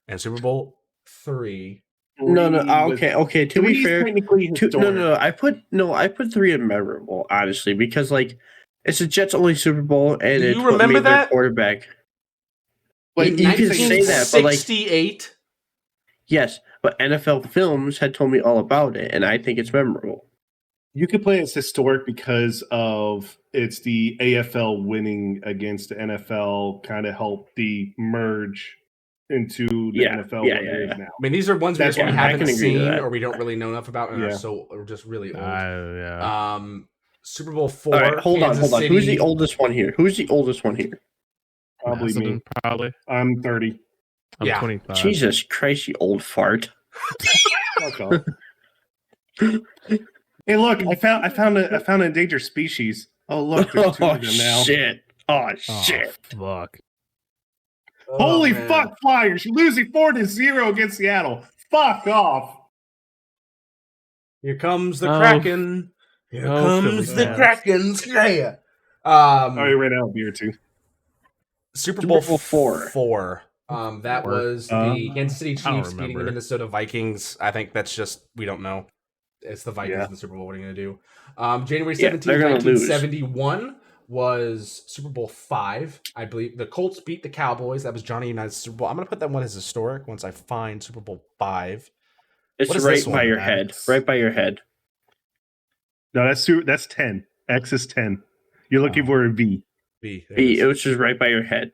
and Super Bowl 3. No. Okay. To be fair, no. I put 3 in memorable, honestly, because like it's the Jets' only Super Bowl, and do you remember that quarterback? Like you can say that, but like 68. Yes, but NFL Films had told me all about it, and I think it's memorable. You could play it as historic because of it's the AFL winning against the NFL, kind of helped the merge into the NFL what it is now. I mean, these are ones we haven't seen or we don't really know enough about, and are just really old. Super Bowl 4. All right, hold on. Who's the oldest one here? Probably me. Probably. I'm 30. I'm 25. Jesus Christ, you old fart. Fuck off. Hey, look! I found an endangered species. Oh, look! There's 2 of them now. Shit! Oh shit! Fuck! Holy fuck! Flyers! You're losing 4-0 against Seattle. Fuck off! Here comes the Kraken. Here comes the Kraken. Yeah. I ran out of beer too. Super Bowl 4. That was the Kansas City Chiefs beating the Minnesota Vikings. I think that's just we don't know. It's the Vikings in the Super Bowl. What are you going to do? January 17th, 1971 was Super Bowl 5. I believe the Colts beat the Cowboys. That was Johnny United's Super Bowl. I'm going to put that one as historic once I find Super Bowl 5. It's right by your head. Right by your head. No, that's 10. X is 10. You're looking for a V. V. It was just right by your head.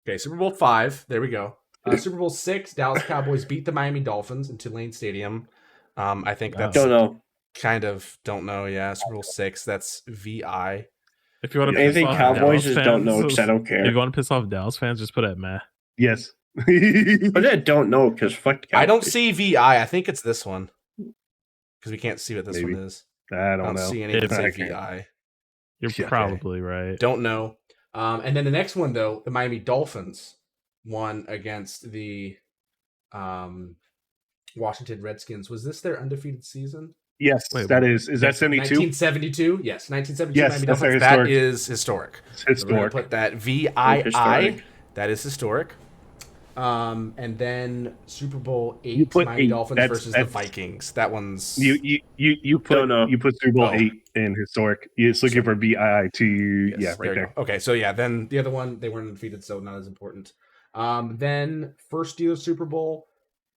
Okay, Super Bowl 5. There we go. Super Bowl 6, Dallas Cowboys beat the Miami Dolphins in Tulane Stadium. I think that's don't know. Kind of don't know. Yeah, Super Bowl 6. That's VI. If you want to anything Cowboys just don't know because I don't care. If you want to piss off Dallas fans, just put it at meh. Yes. But I don't know because fuck the Cowboys. I don't see VI. I think it's this one because we can't see what this one is. I don't know. See anything say VI. You're probably right. Don't know. And then the next one though, the Miami Dolphins won against the Washington Redskins. Was this their undefeated season? Yes, that is. Is that 72? 1972? Yes, 1972. Yes, Miami that's Dolphins. That is historic. It's historic. So put that VII. That is historic. And then Super Bowl 8, Miami Dolphins versus the Vikings. That one's you put Super Bowl 8 in historic. It's looking for VII to right there. Okay, so then the other one they weren't undefeated, so not as important. Then first year Super Bowl,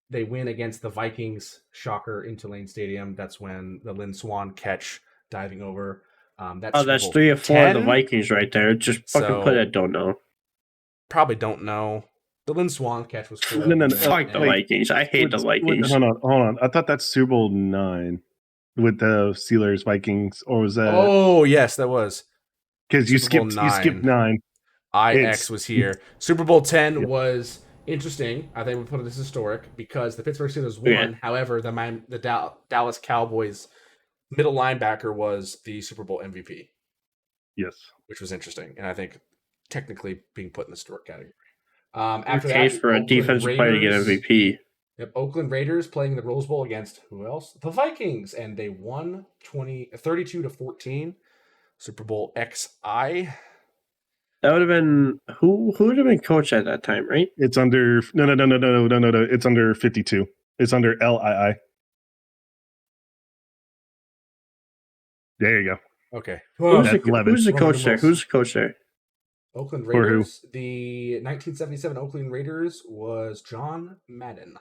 they win against the Vikings. Shocker in Tulane Stadium. That's when the Lynn Swann catch diving over. That's 3 or 4 of the Vikings right there. Just fucking put it. Don't know. Probably don't know. The Lynn Swann catch was cool. No. Fuck the Vikings. I hate the Vikings. Hold on. I thought that's Super Bowl 9 with the Steelers Vikings, or was that? Oh yes, that was because you skipped 9. IX was here. Super Bowl 10 was interesting. I think we put it as historic because the Pittsburgh Steelers won. Yeah. However, the Dallas Cowboys middle linebacker was the Super Bowl MVP. Yes, which was interesting, and I think technically being put in the historic category. After that, for a defensive player to get MVP. Yep, Oakland Raiders playing the Rose Bowl against who else? The Vikings, and they won 32-14. Super Bowl XI. That would have been who would have been coach at that time, right? It's under no. It's under 52. It's under LII. There you go. Okay. Who's the coach there? Who's the coach there? Oakland Raiders. The 1977 Oakland Raiders was John Madden.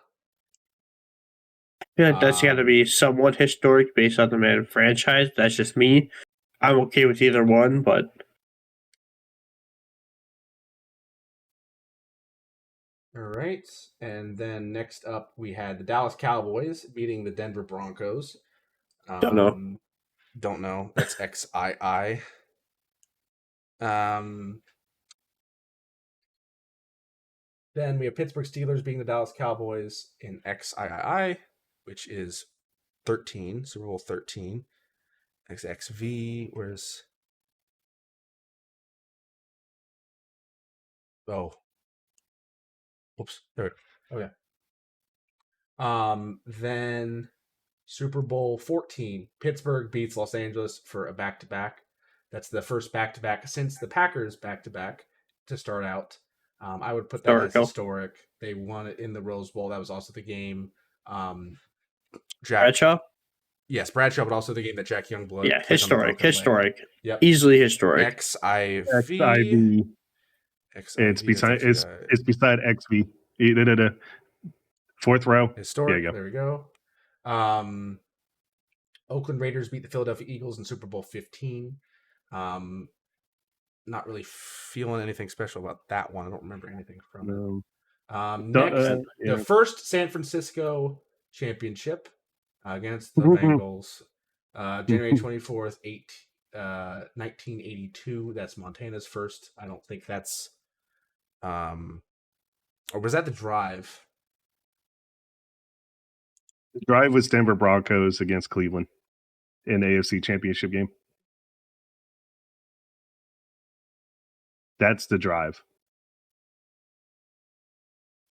Yeah, that's got to be somewhat historic based on the Madden franchise. That's just me. I'm okay with either one, but All right. And then next up, we had the Dallas Cowboys beating the Denver Broncos. Don't know. Don't know. That's XII. Then we have Pittsburgh Steelers beating the Dallas Cowboys in XIII, which is 13, Super Bowl 13. XXV, where's... Oh. Oops. There. Okay. Then Super Bowl 14, Pittsburgh beats Los Angeles for a back-to-back. That's the first back-to-back since the Packers back-to-back to start out. I would put that as historic. They won it in the Rose Bowl. That was also the game. Bradshaw? Yes, Bradshaw, but also the game that Jack Youngblood. Yeah, historic. Yep. Easily historic. XIV. XIV. It's beside XV. Fourth row. Historic. There we go. Oakland Raiders beat the Philadelphia Eagles in Super Bowl 15. Not really feeling anything special about that one. I don't remember anything from it. Next, the first San Francisco championship against the Bengals. January 24th, 1982. That's Montana's first. I don't think that's... or was that the drive? The drive was Denver Broncos against Cleveland in the AFC Championship game. That's the drive.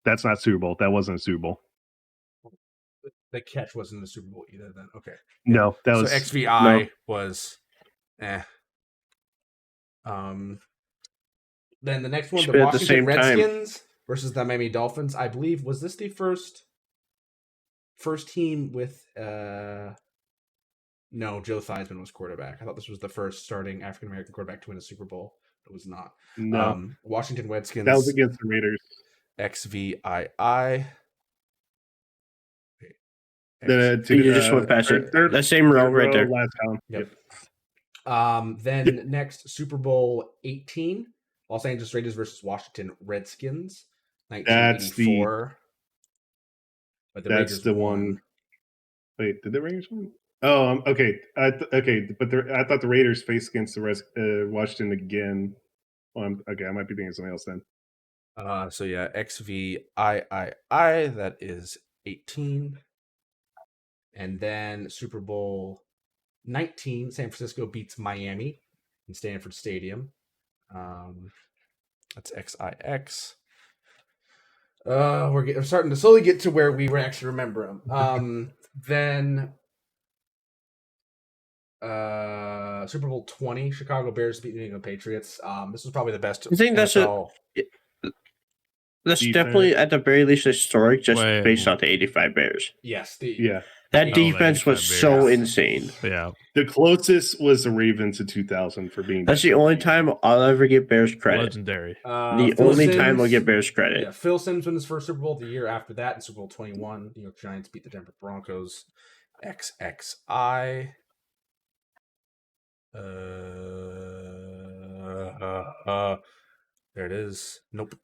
That's not Super Bowl. That wasn't a Super Bowl. The catch wasn't the Super Bowl either then. Okay. No, that was... So XVI was... Then the next one, the Washington Redskins versus the Miami Dolphins. I believe, was this the first team with... No, Joe Theismann was quarterback. I thought this was the first starting African-American quarterback to win a Super Bowl. It was not. No. Washington Redskins. That was against the Raiders. XVII. You just went past it. That same row right there. Last down. Yep. Then next, Super Bowl 18, Los Angeles Raiders versus Washington Redskins, 1984. That's the one. Wait, did the Raiders win? Oh, okay. I thought the Raiders faced against the Washington again. Okay, I might be thinking of something else then. So yeah, XVIII, that is 18. And then Super Bowl 19, San Francisco beats Miami in Stanford Stadium. That's XIX. We're starting to slowly get to where we actually remember them. Then Super Bowl 20, Chicago Bears beat New England Patriots. This was probably the best. I think that's definitely at the very least historic, just based on the 85 Bears. Yes. That defense was so insane. Yeah. The closest was the Ravens in 2000 for being... That's the only time I'll ever give Bears credit. Legendary. The only time I'll give Bears credit. Yeah, Phil Simms won his first Super Bowl. The year after that, in Super Bowl 21, New York Giants beat the Denver Broncos. XXI. There it is. Nope.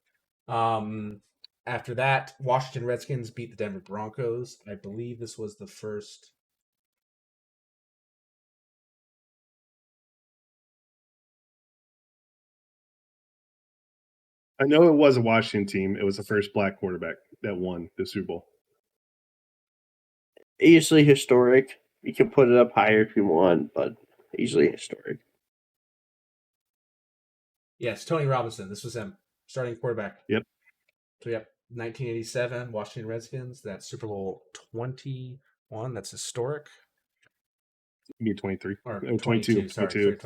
After that, Washington Redskins beat the Denver Broncos. I believe this was the first. I know it was a Washington team. It was the first black quarterback that won the Super Bowl. Easily historic. You can put it up higher if you want, but easily historic. Yes, Tony Robinson. This was him. Starting quarterback. Yep. So, 1987, Washington Redskins. That's Super Bowl 21. That's historic. You mean 23. Or 22. 22.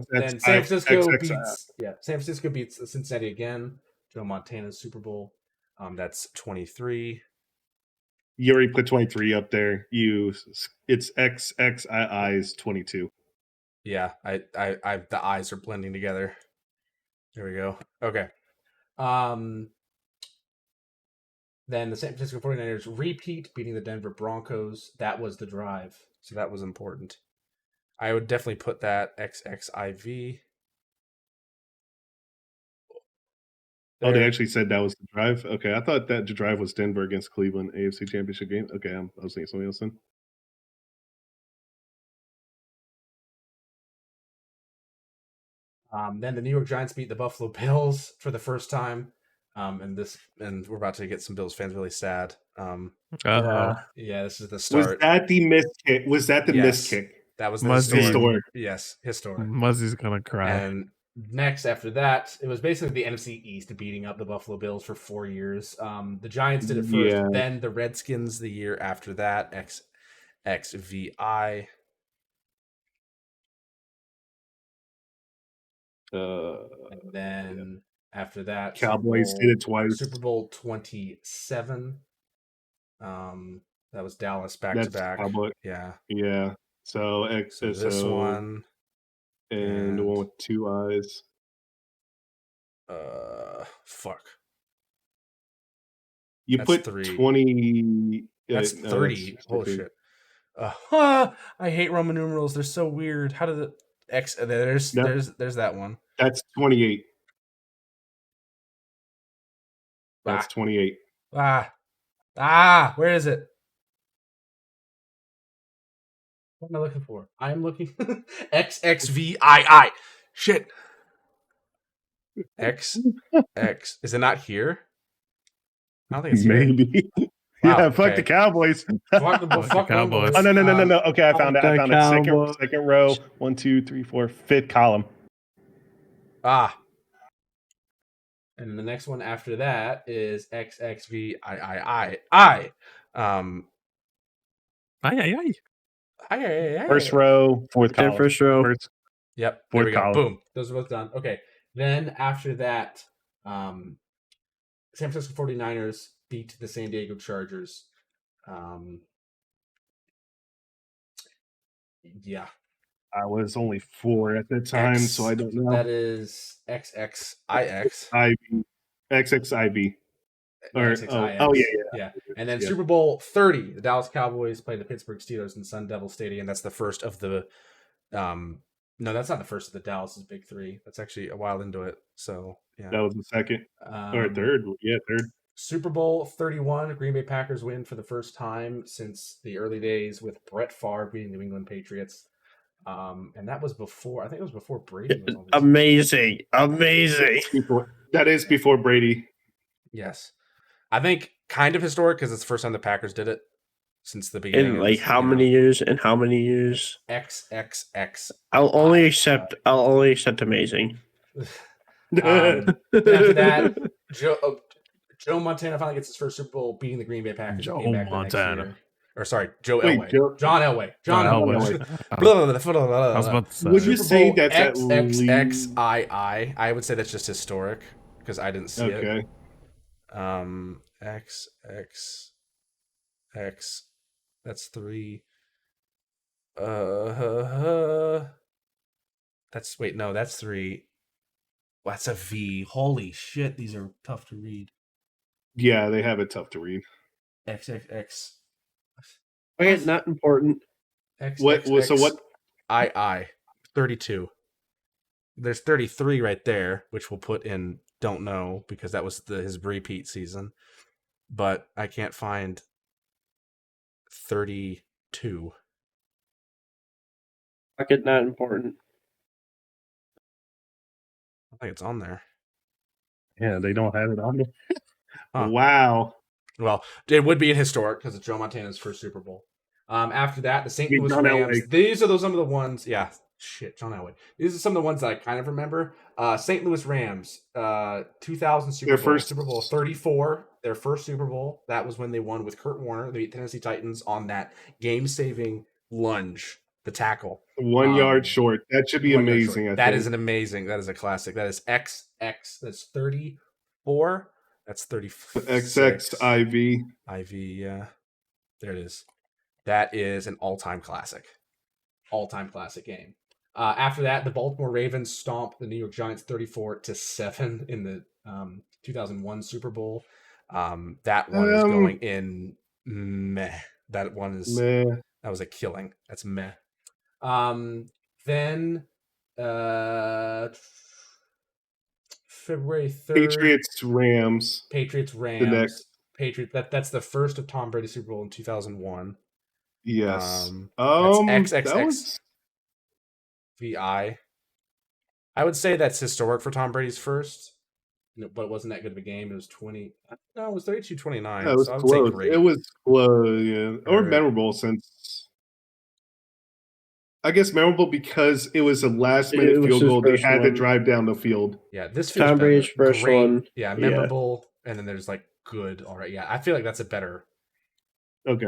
Then San Francisco beats Cincinnati again. Joe Montana's Super Bowl. That's 23. You already put 23 up there. It's XXII's 22. Yeah, I the eyes are blending together. There we go. Okay. Then the San Francisco 49ers repeat, beating the Denver Broncos. That was the drive. So that was important. I would definitely put that XXIV. Oh, they actually said that was the drive? Okay, I thought that the drive was Denver against Cleveland AFC Championship game. Okay, I was thinking something else then. Then the New York Giants beat the Buffalo Bills for the first time. And we're about to get some Bills fans really sad. Yeah. Yeah, this is the start. Was that the missed kick? Was that the missed kick? That was the historic. Yes, historic. Muzzy's gonna cry. And next after that, it was basically the NFC East beating up the Buffalo Bills for 4 years. The Giants did it first, then the Redskins the year after that. XVI. And then after that, Cowboys did it twice. Super Bowl 27. That was Dallas back to back. Yeah. So this one and the one with 2 eyes. Fuck. You That's put 20. That's 30. Oh shit. I hate Roman numerals. They're so weird. How did the X? There's that one. That's 28. That's 28. Where is it? What am I looking for? I am looking XXVII. Shit. X. Is it not here? I don't think it's here. Maybe. Wow, fuck the Cowboys. Fuck the Cowboys. Oh no. Okay, I found it. Second row. 1, 2, 3, 4, fifth column. And the next one after that is XXVIII. First row, fourth column. First row. Yep. Fourth there we go. column. Boom. Those are both done. Okay. Then after that, San Francisco 49ers beat the San Diego Chargers. Yeah. I was only 4 at the time, so I don't know. That is XXIX. XXIB. Yeah. And then Super Bowl 30, the Dallas Cowboys played the Pittsburgh Steelers in Sun Devil Stadium. That's the first of the no, that's not the first of the Dallas's big 3. That's actually a while into it. So yeah. That was the second or third. Yeah, third. Super Bowl 31, Green Bay Packers win for the first time since the early days with Brett Favre beating New England Patriots. And that was before, I think it was before Brady was on this. Amazing. That is before Brady. Yes. I think kind of historic because it's the first time the Packers did it since the beginning. In like how many years? And how many years? XXX. I'll only accept amazing. After that, Joe Montana finally gets his first Super Bowl beating the Green Bay Packers. Joe Montana. Or sorry, John Elway. I was about to say. Would you say that's at least XXXII? I would say that's just historic because I didn't see it. XXX. That's 3. That's 3. That's a V. Holy shit, these are tough to read. Yeah, they have it tough to read. XXX. Okay, not important. What? 32. There's 33 right there, which we'll put in don't know because that was his repeat season. But I can't find 32. Okay, not important. I think it's on there. Yeah, they don't have it on there. Huh. Wow. Well, it would be in historic because it's Joe Montana's first Super Bowl. After that, the St. Louis John Rams. Elway. These are some of the ones. Yeah, shit, John Elway. These are some of the ones that I kind of remember. St. Louis Rams, 2000 Super Bowl 34. Their first Super Bowl. That was when they won with Kurt Warner. They beat Tennessee Titans on that game-saving lunge, the tackle. 1 yard short. That should be amazing. That is a classic. That is XX. That's 34. That's 36. XXIV. IV, yeah. There it is. That is an all-time classic. All-time classic game. After that, the Baltimore Ravens stomp the New York Giants 34-7 in the 2001 Super Bowl. That one is going in meh. That one is meh. That was a killing. That's meh. Then February 3rd. Patriots, Rams. Patriots, Rams. The next. That's the first of Tom Brady's Super Bowl in 2001. Yes. That's That was... VI. I would say that's historic for Tom Brady's first, but it wasn't that good of a game. It was 20. No, it was 32-29. It was so I would close. say great. It was close, yeah. Or right. memorable since... I guess memorable because it was a last-minute field goal. They had to drive down the field. Yeah, this feels Tom Brady's first great. one. Yeah, memorable. Yeah. And then there's like good. All right. Yeah, I feel like that's a better. Okay.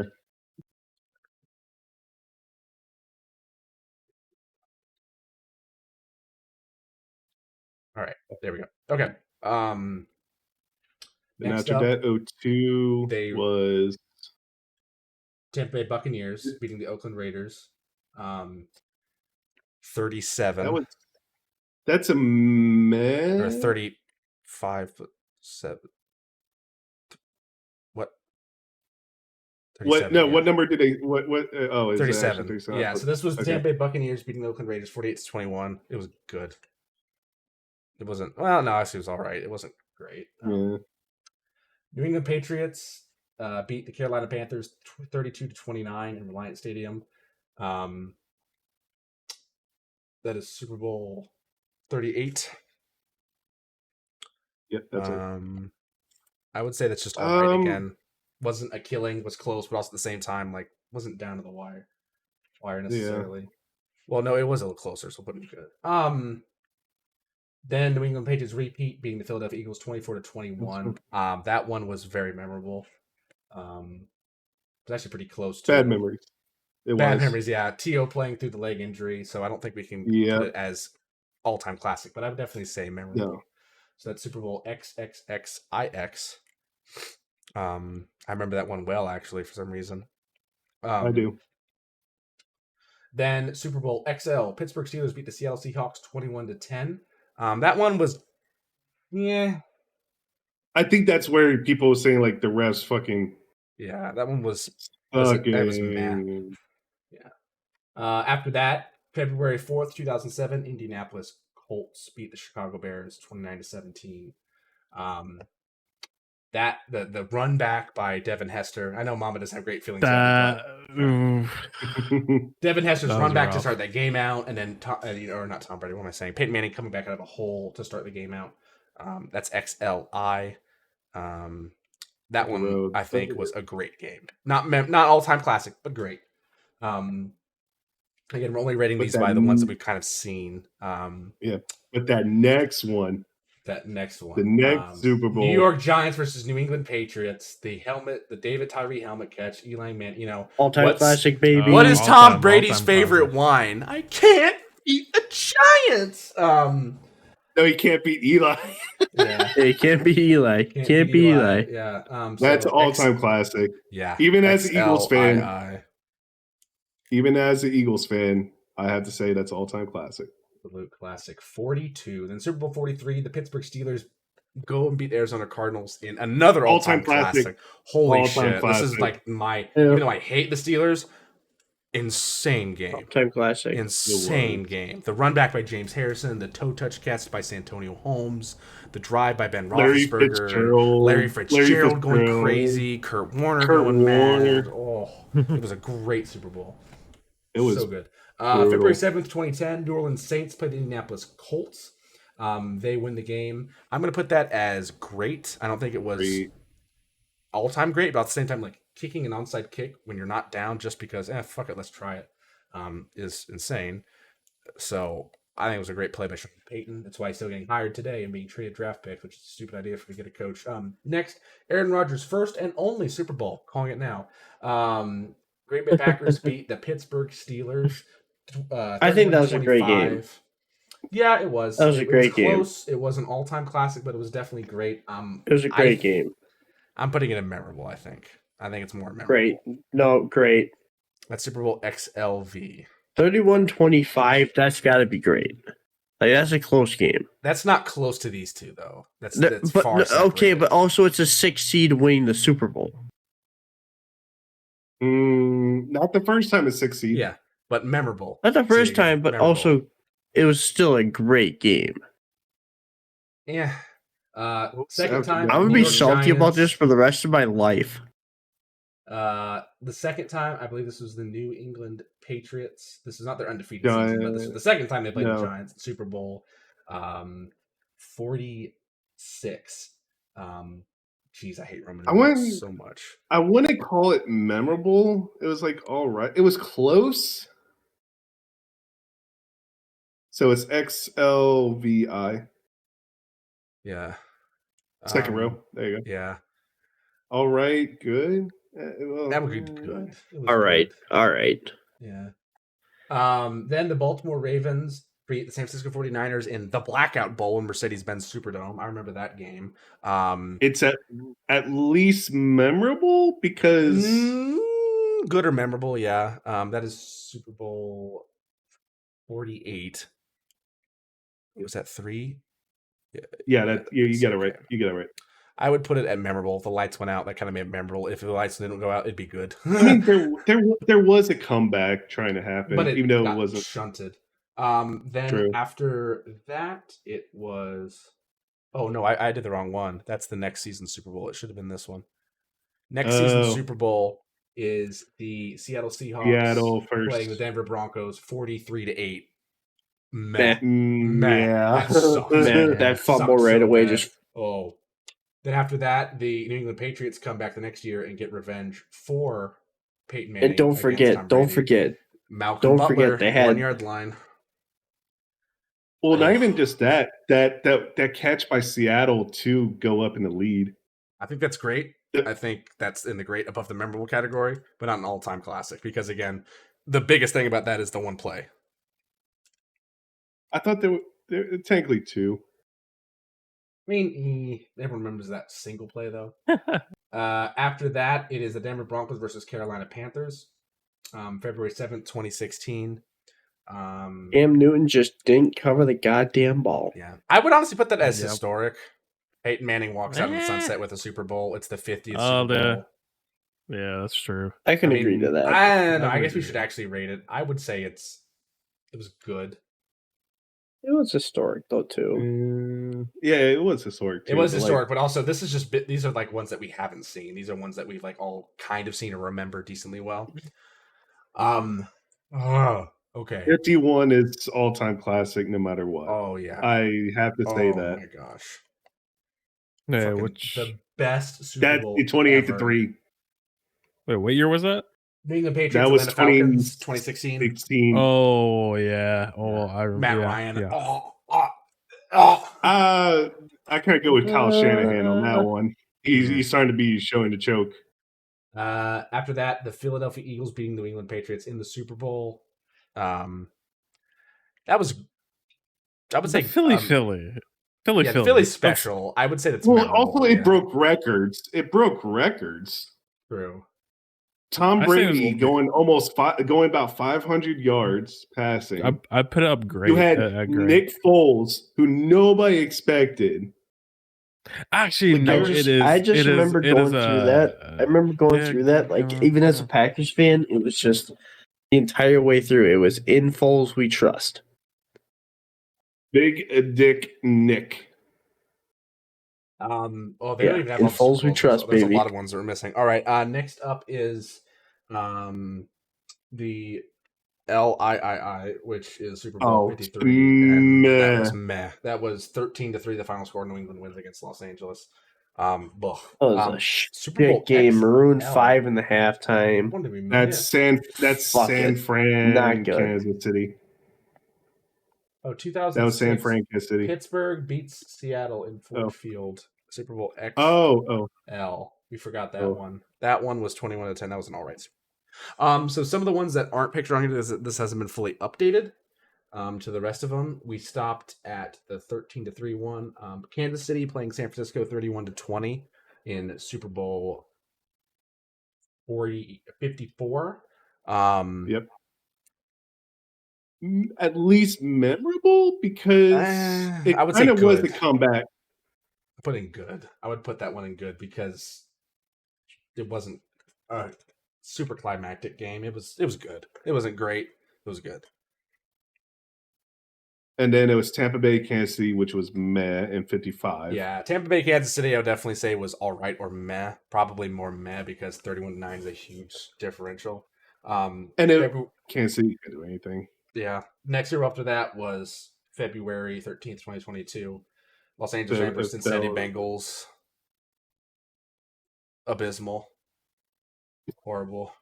All right. There we go. Okay. And Next after up, that, 02 was Tampa Bay Buccaneers beating the Oakland Raiders. 37. That's a man. Or 35-7. What? 37, no, what number did they? What? Oh, 37. 37. Yeah, so this was the Tampa Bay Buccaneers beating the Oakland Raiders 48-21. It was good. It wasn't. Well, no, actually, it was all right. It wasn't great. Yeah. New England Patriots beat the Carolina Panthers 32-29 in Reliant Stadium. That is Super Bowl 38. Yep, that's it. I would say that's just all right again. Wasn't a killing, was close, but also at the same time, like, wasn't down to the wire necessarily. Yeah. Well, no, it was a little closer, so put it good. Then New England Patriots repeat beating the Philadelphia Eagles 24-21. That one was very memorable. It was actually pretty close to bad memories. Memories, yeah. T.O. playing through the leg injury, so I don't think we can put it as all-time classic, but I would definitely say memorable. No. So that's Super Bowl XXXIX. I remember that one well, actually, for some reason. I do. Then Super Bowl XL. Pittsburgh Steelers beat the Seattle Seahawks 21-10. That one was, yeah. I think that's where people were saying, like, the refs fucking... Yeah, that one was... That was mad. Yeah. After that, February 4th, 2007, Indianapolis Colts beat the Chicago Bears 29-17. That the run back by Devin Hester. I know Mama doesn't have great feelings. Devin Hester's run back to start that game out, and then or not Tom Brady. What am I saying? Peyton Manning coming back out of a hole to start the game out. That's XLI. That one I think was a great game. Not all time classic, but great. Again, we're only rating these by the ones that we've kind of seen. Yeah, but that next one. The next Super Bowl. New York Giants versus New England Patriots. The David Tyree helmet catch. Eli Manning, all-time classic, baby. What is Tom Brady's favorite wine? I can't beat the Giants. No, he can't beat Eli. Yeah, he can't beat Eli. Can't beat Eli. Yeah, that's all-time classic. Yeah, even as an Eagles fan. Even as an Eagles fan, I have to say that's all-time classic. Absolute classic. 42. Then Super Bowl 43, the Pittsburgh Steelers go and beat the Arizona Cardinals in another all-time classic. Holy shit. Classic. This is like even though I hate the Steelers, insane game. All-time classic. Insane game. The run back by James Harrison, the toe touch catch by Santonio Holmes, the drive by Ben Roethlisberger, Larry Fitzgerald going crazy, Kurt Warner going mad. Oh, it was a great Super Bowl. It was so good. February 7th, 2010, New Orleans Saints play the Indianapolis Colts. They win the game. I'm going to put that as great. I don't think it was all-time great, but at the same time, like, kicking an onside kick when you're not down just because, fuck it, let's try it, is insane. So I think it was a great play by Sean Payton. That's why he's still getting hired today and being traded draft picks, which is a stupid idea for to get a coach. Next, Aaron Rodgers' first and only Super Bowl, calling it now. Green Bay Packers beat the Pittsburgh Steelers. I think that was a great game. Yeah, it was. That was a great game. It was an all-time classic, but it was definitely great. It was a great game. I'm putting it in memorable, I think. I think it's more memorable. Great. No, great. That's Super Bowl XLV. 31-25, that's got to be great. Like, that's a close game. That's not close to these two, though. That's far separated. Okay, but also it's a 6 seed winning the Super Bowl. Not the first time a 6 seed. Yeah. But memorable. Not the first time, but also it was still a great game. Yeah. Second time, I'm gonna New be York salty about Giants. this for the rest of my life. The second time, I believe this was the New England Patriots. This is not their undefeated season, but this was the second time they played the Giants, Super Bowl 46. Geez, I hate Roman numerals so much. I wouldn't call it memorable. It was like all right. It was close. So it's XLVI. Yeah. Second row. There you go. Yeah. All right. Good. That would be good. All right. Yeah. Then the Baltimore Ravens beat the San Francisco 49ers in the Blackout Bowl in Mercedes-Benz Superdome. I remember that game. It's at least memorable because good or memorable, yeah. That is Super Bowl 48. Was that 3? Yeah, that you got it right. You got it right. I would put it at memorable. If the lights went out, that kind of made it memorable. If the lights didn't go out, it'd be good. I mean, there was a comeback trying to happen, but even though got it wasn't shunted. Then after that, it was. Oh no, I did the wrong one. That's the next season's Super Bowl. It should have been this one. Next season's Super Bowl is the Seattle Seahawks playing the Denver Broncos, 43-8. Meh. Yeah, that fumble right away just. Oh. Then after that, the New England Patriots come back the next year and get revenge for Peyton Manning. And don't forget, Malcolm Butler, they had 1-yard line. Well, not even just that catch by Seattle to go up in the lead. I think that's great. I think that's in the great above the memorable category, but not an all-time classic because, again, the biggest thing about that is the one play. I thought there were technically 2. I mean, everyone remembers that single play, though. After that, it is the Denver Broncos versus Carolina Panthers, February 7th, 2016. Cam Newton just didn't cover the goddamn ball. Yeah. I would honestly put that as historic. Peyton Manning walks out in the sunset with a Super Bowl. It's the 50th Super Bowl. Yeah, that's true. I can agree to that. I guess we should actually rate it. I would say it was good. It was historic though too. Yeah, it was historic too. It was historic, but also this is just these are like ones that we haven't seen. These are ones that we've like all kind of seen or remember decently well. Okay. 51 is all-time classic no matter what. Oh yeah. I have to say that. Oh my gosh. Yeah, the best Super Bowl 28-3. Wait, what year was that? Being the Patriots, that was Atlanta Falcons, 2016. Oh yeah. Oh, I remember. Matt Ryan. Yeah. I can't go with Kyle Shanahan on that one. He's starting to be showing the choke. After that, the Philadelphia Eagles beating the New England Patriots in the Super Bowl. That was, I would say, Philly. The Philly special. I would say that's also it broke records. It broke records. True. Tom Brady going about 500 yards passing. I put it up great. You had Nick Foles, who nobody expected. Actually, no, it is. I just remember going through that. I remember going through that. Like even as a Packers fan, it was just the entire way through. It was in Foles we trust. Big Dick Nick. They don't even have in Foles we trust, there's baby. a lot of ones that we're missing. All right, next up is the LIII, which is Super Bowl 53. And that was meh. That was 13-3, the final score. New England wins against Los Angeles. That was a Super Bowl game. XFL. Maroon 5 in the halftime. That's San Fran, not good. Kansas City. Oh, 2006. That was San Fran, Kansas City. Pittsburgh beats Seattle in Ford Field. Super Bowl XFL. Oh. We forgot that one. That one was 21-10. That was an all right. So some of the ones that aren't pictured on here, this hasn't been fully updated. To the rest of them, we stopped at the 13-3 one. Kansas City playing San Francisco 31-20 in Super Bowl 54. Yep. At least memorable because it kind of was a comeback. I put in good. I would put that one in good because it wasn't a super climactic game. It was good. It wasn't great. It was good. And then it was Tampa Bay, Kansas City, which was meh in 55. Yeah, Tampa Bay, Kansas City, I would definitely say was all right or meh. Probably more meh because 31-9 is a huge differential. And it, Kansas City could do anything. Yeah. Next year after that was February 13th, 2022. Los Angeles Rams, Cincinnati Bengals. Abysmal. Horrible.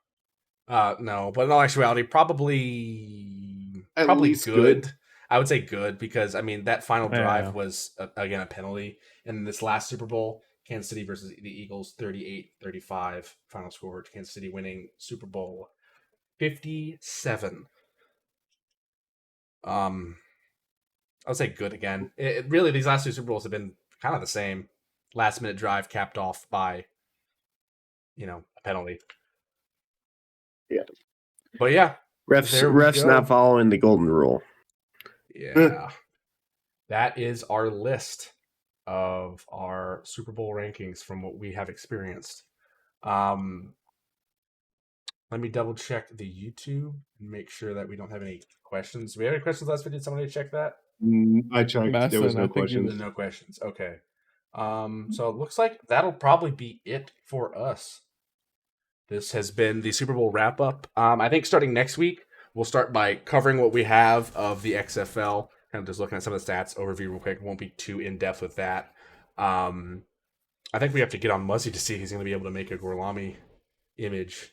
No, but in all actuality, probably good. I would say good because, I mean, that final drive was, again, a penalty. And this last Super Bowl, Kansas City versus the Eagles, 38-35 final score. Kansas City winning Super Bowl 57. I would say good again. Really, these last two Super Bowls have been kind of the same. Last minute drive capped off by, a penalty. Yeah. But yeah. Refs not following the golden rule. Yeah. That is our list of our Super Bowl rankings from what we have experienced. Let me double check the YouTube and make sure that we don't have any questions. Do we have any questions last video? Did somebody check that? I checked. There was no questions. No questions. Okay. So it looks like that'll probably be it for us. This has been the Super Bowl wrap-up. I think starting next week, we'll start by covering what we have of the XFL, kind of just looking at some of the stats, overview real quick. Won't be too in-depth with that. I think we have to get on Muzzy to see if he's going to be able to make a Gorlami image.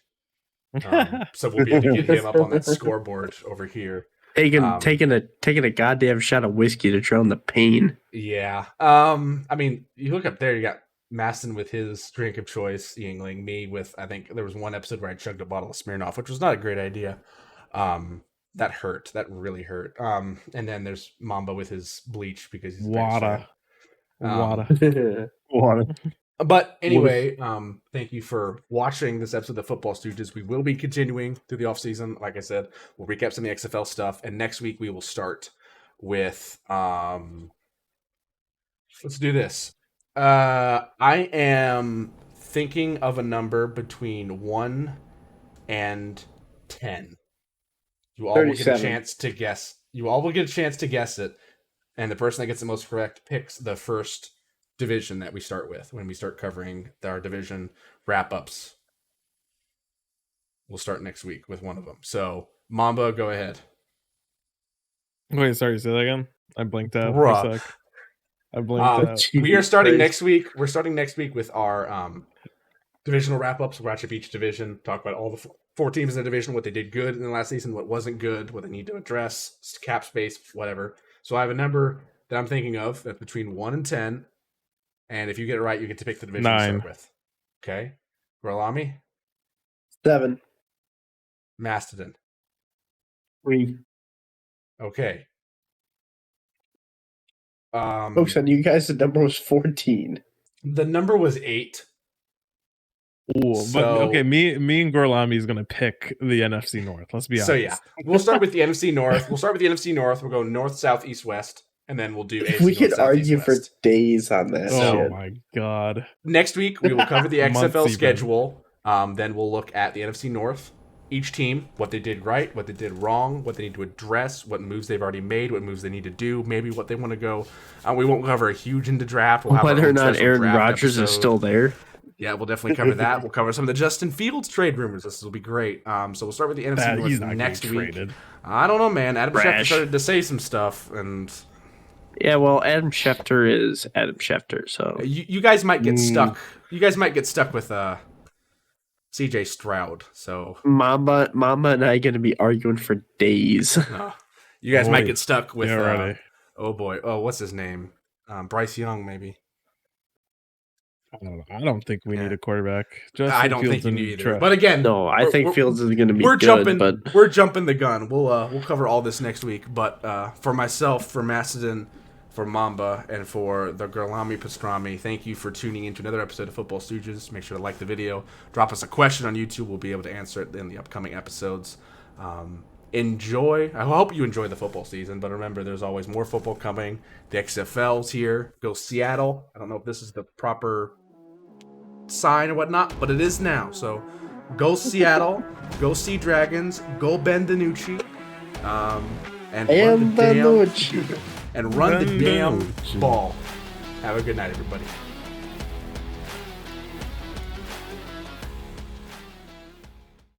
So we'll be able to get him up on that scoreboard over here. Taking a goddamn shot of whiskey to drown the pain. Yeah. I mean, you look up there, you got Maston with his drink of choice, Yingling, me with, I think there was one episode where I chugged a bottle of Smirnoff, which was not a great idea. That hurt. That really hurt. And then there's Mamba with his bleach because he's water. But anyway, thank you for watching this episode of the Football Stooges. We will be continuing through the offseason. Like I said, we'll recap some of the XFL stuff. And next week we will start with let's do this. I am thinking of a number between 1 and 10. You all 37. Will get a chance to guess. You all will get a chance to guess it. And the person that gets the most correct picks the first division that we start with when we start covering our division wrap-ups. We'll start next week with one of them. So, Mamba, go ahead. Wait, sorry, say that again? I blinked out for a sec. I blinked out. We are starting next week. We're starting next week with our divisional wrap-ups. We'll watch up each division, talk about all the 4 teams in the division, what they did good in the last season, what wasn't good, what they need to address, cap space, whatever. So I have a number that I'm thinking of that's between 1 and 10. And if you get it right, you get to pick the division 9. to start with. Okay. Gorlami? 7. Mastodon? 3. Okay. Folks, on you guys, the number was 14. The number was 8. Ooh, so, but okay, me and Gorlami is gonna pick the NFC North. Let's be honest. So yeah, we'll start with the NFC North. We'll go north, south, east, west, and then we'll do. AFC we north, could south, argue east, for days on that. Oh my god! Next week we will cover the XFL schedule. Then we'll look at the NFC North. Each team, what they did right, what they did wrong, what they need to address, what moves they've already made, what moves they need to do, maybe what they want to go. We won't cover a huge into draft. We'll have whether or not Aaron Rodgers is still there. Yeah, we'll definitely cover that. We'll cover some of the Justin Fields trade rumors. This will be great. So we'll start with the NFC North next week. Traded. I don't know, man. Adam Schefter started to say some stuff, and yeah, well, Adam Schefter is Adam Schefter. So you guys might get stuck. You guys might get stuck with CJ Stroud. So Mamba and I are going to be arguing for days. You guys might get stuck with. Oh boy. Oh, what's his name? Bryce Young, maybe. I don't think we need a quarterback. I don't think you need either. But again, no, I think Fields is going to be good. We're jumping the gun. We'll cover all this next week. But for myself, for Mastodon, for Mamba, and for the Gorlami Pastrami, thank you for tuning in to another episode of Football Stooges. Make sure to like the video. Drop us a question on YouTube. We'll be able to answer it in the upcoming episodes. Enjoy. I hope you enjoy the football season, but remember, there's always more football coming. The XFL's here. Go Seattle. I don't know if this is the proper sign or whatnot, but it is now. So go Seattle. Go Sea Dragons. Go Ben DiNucci. and And run the damn noche. ball. Have a good night, everybody.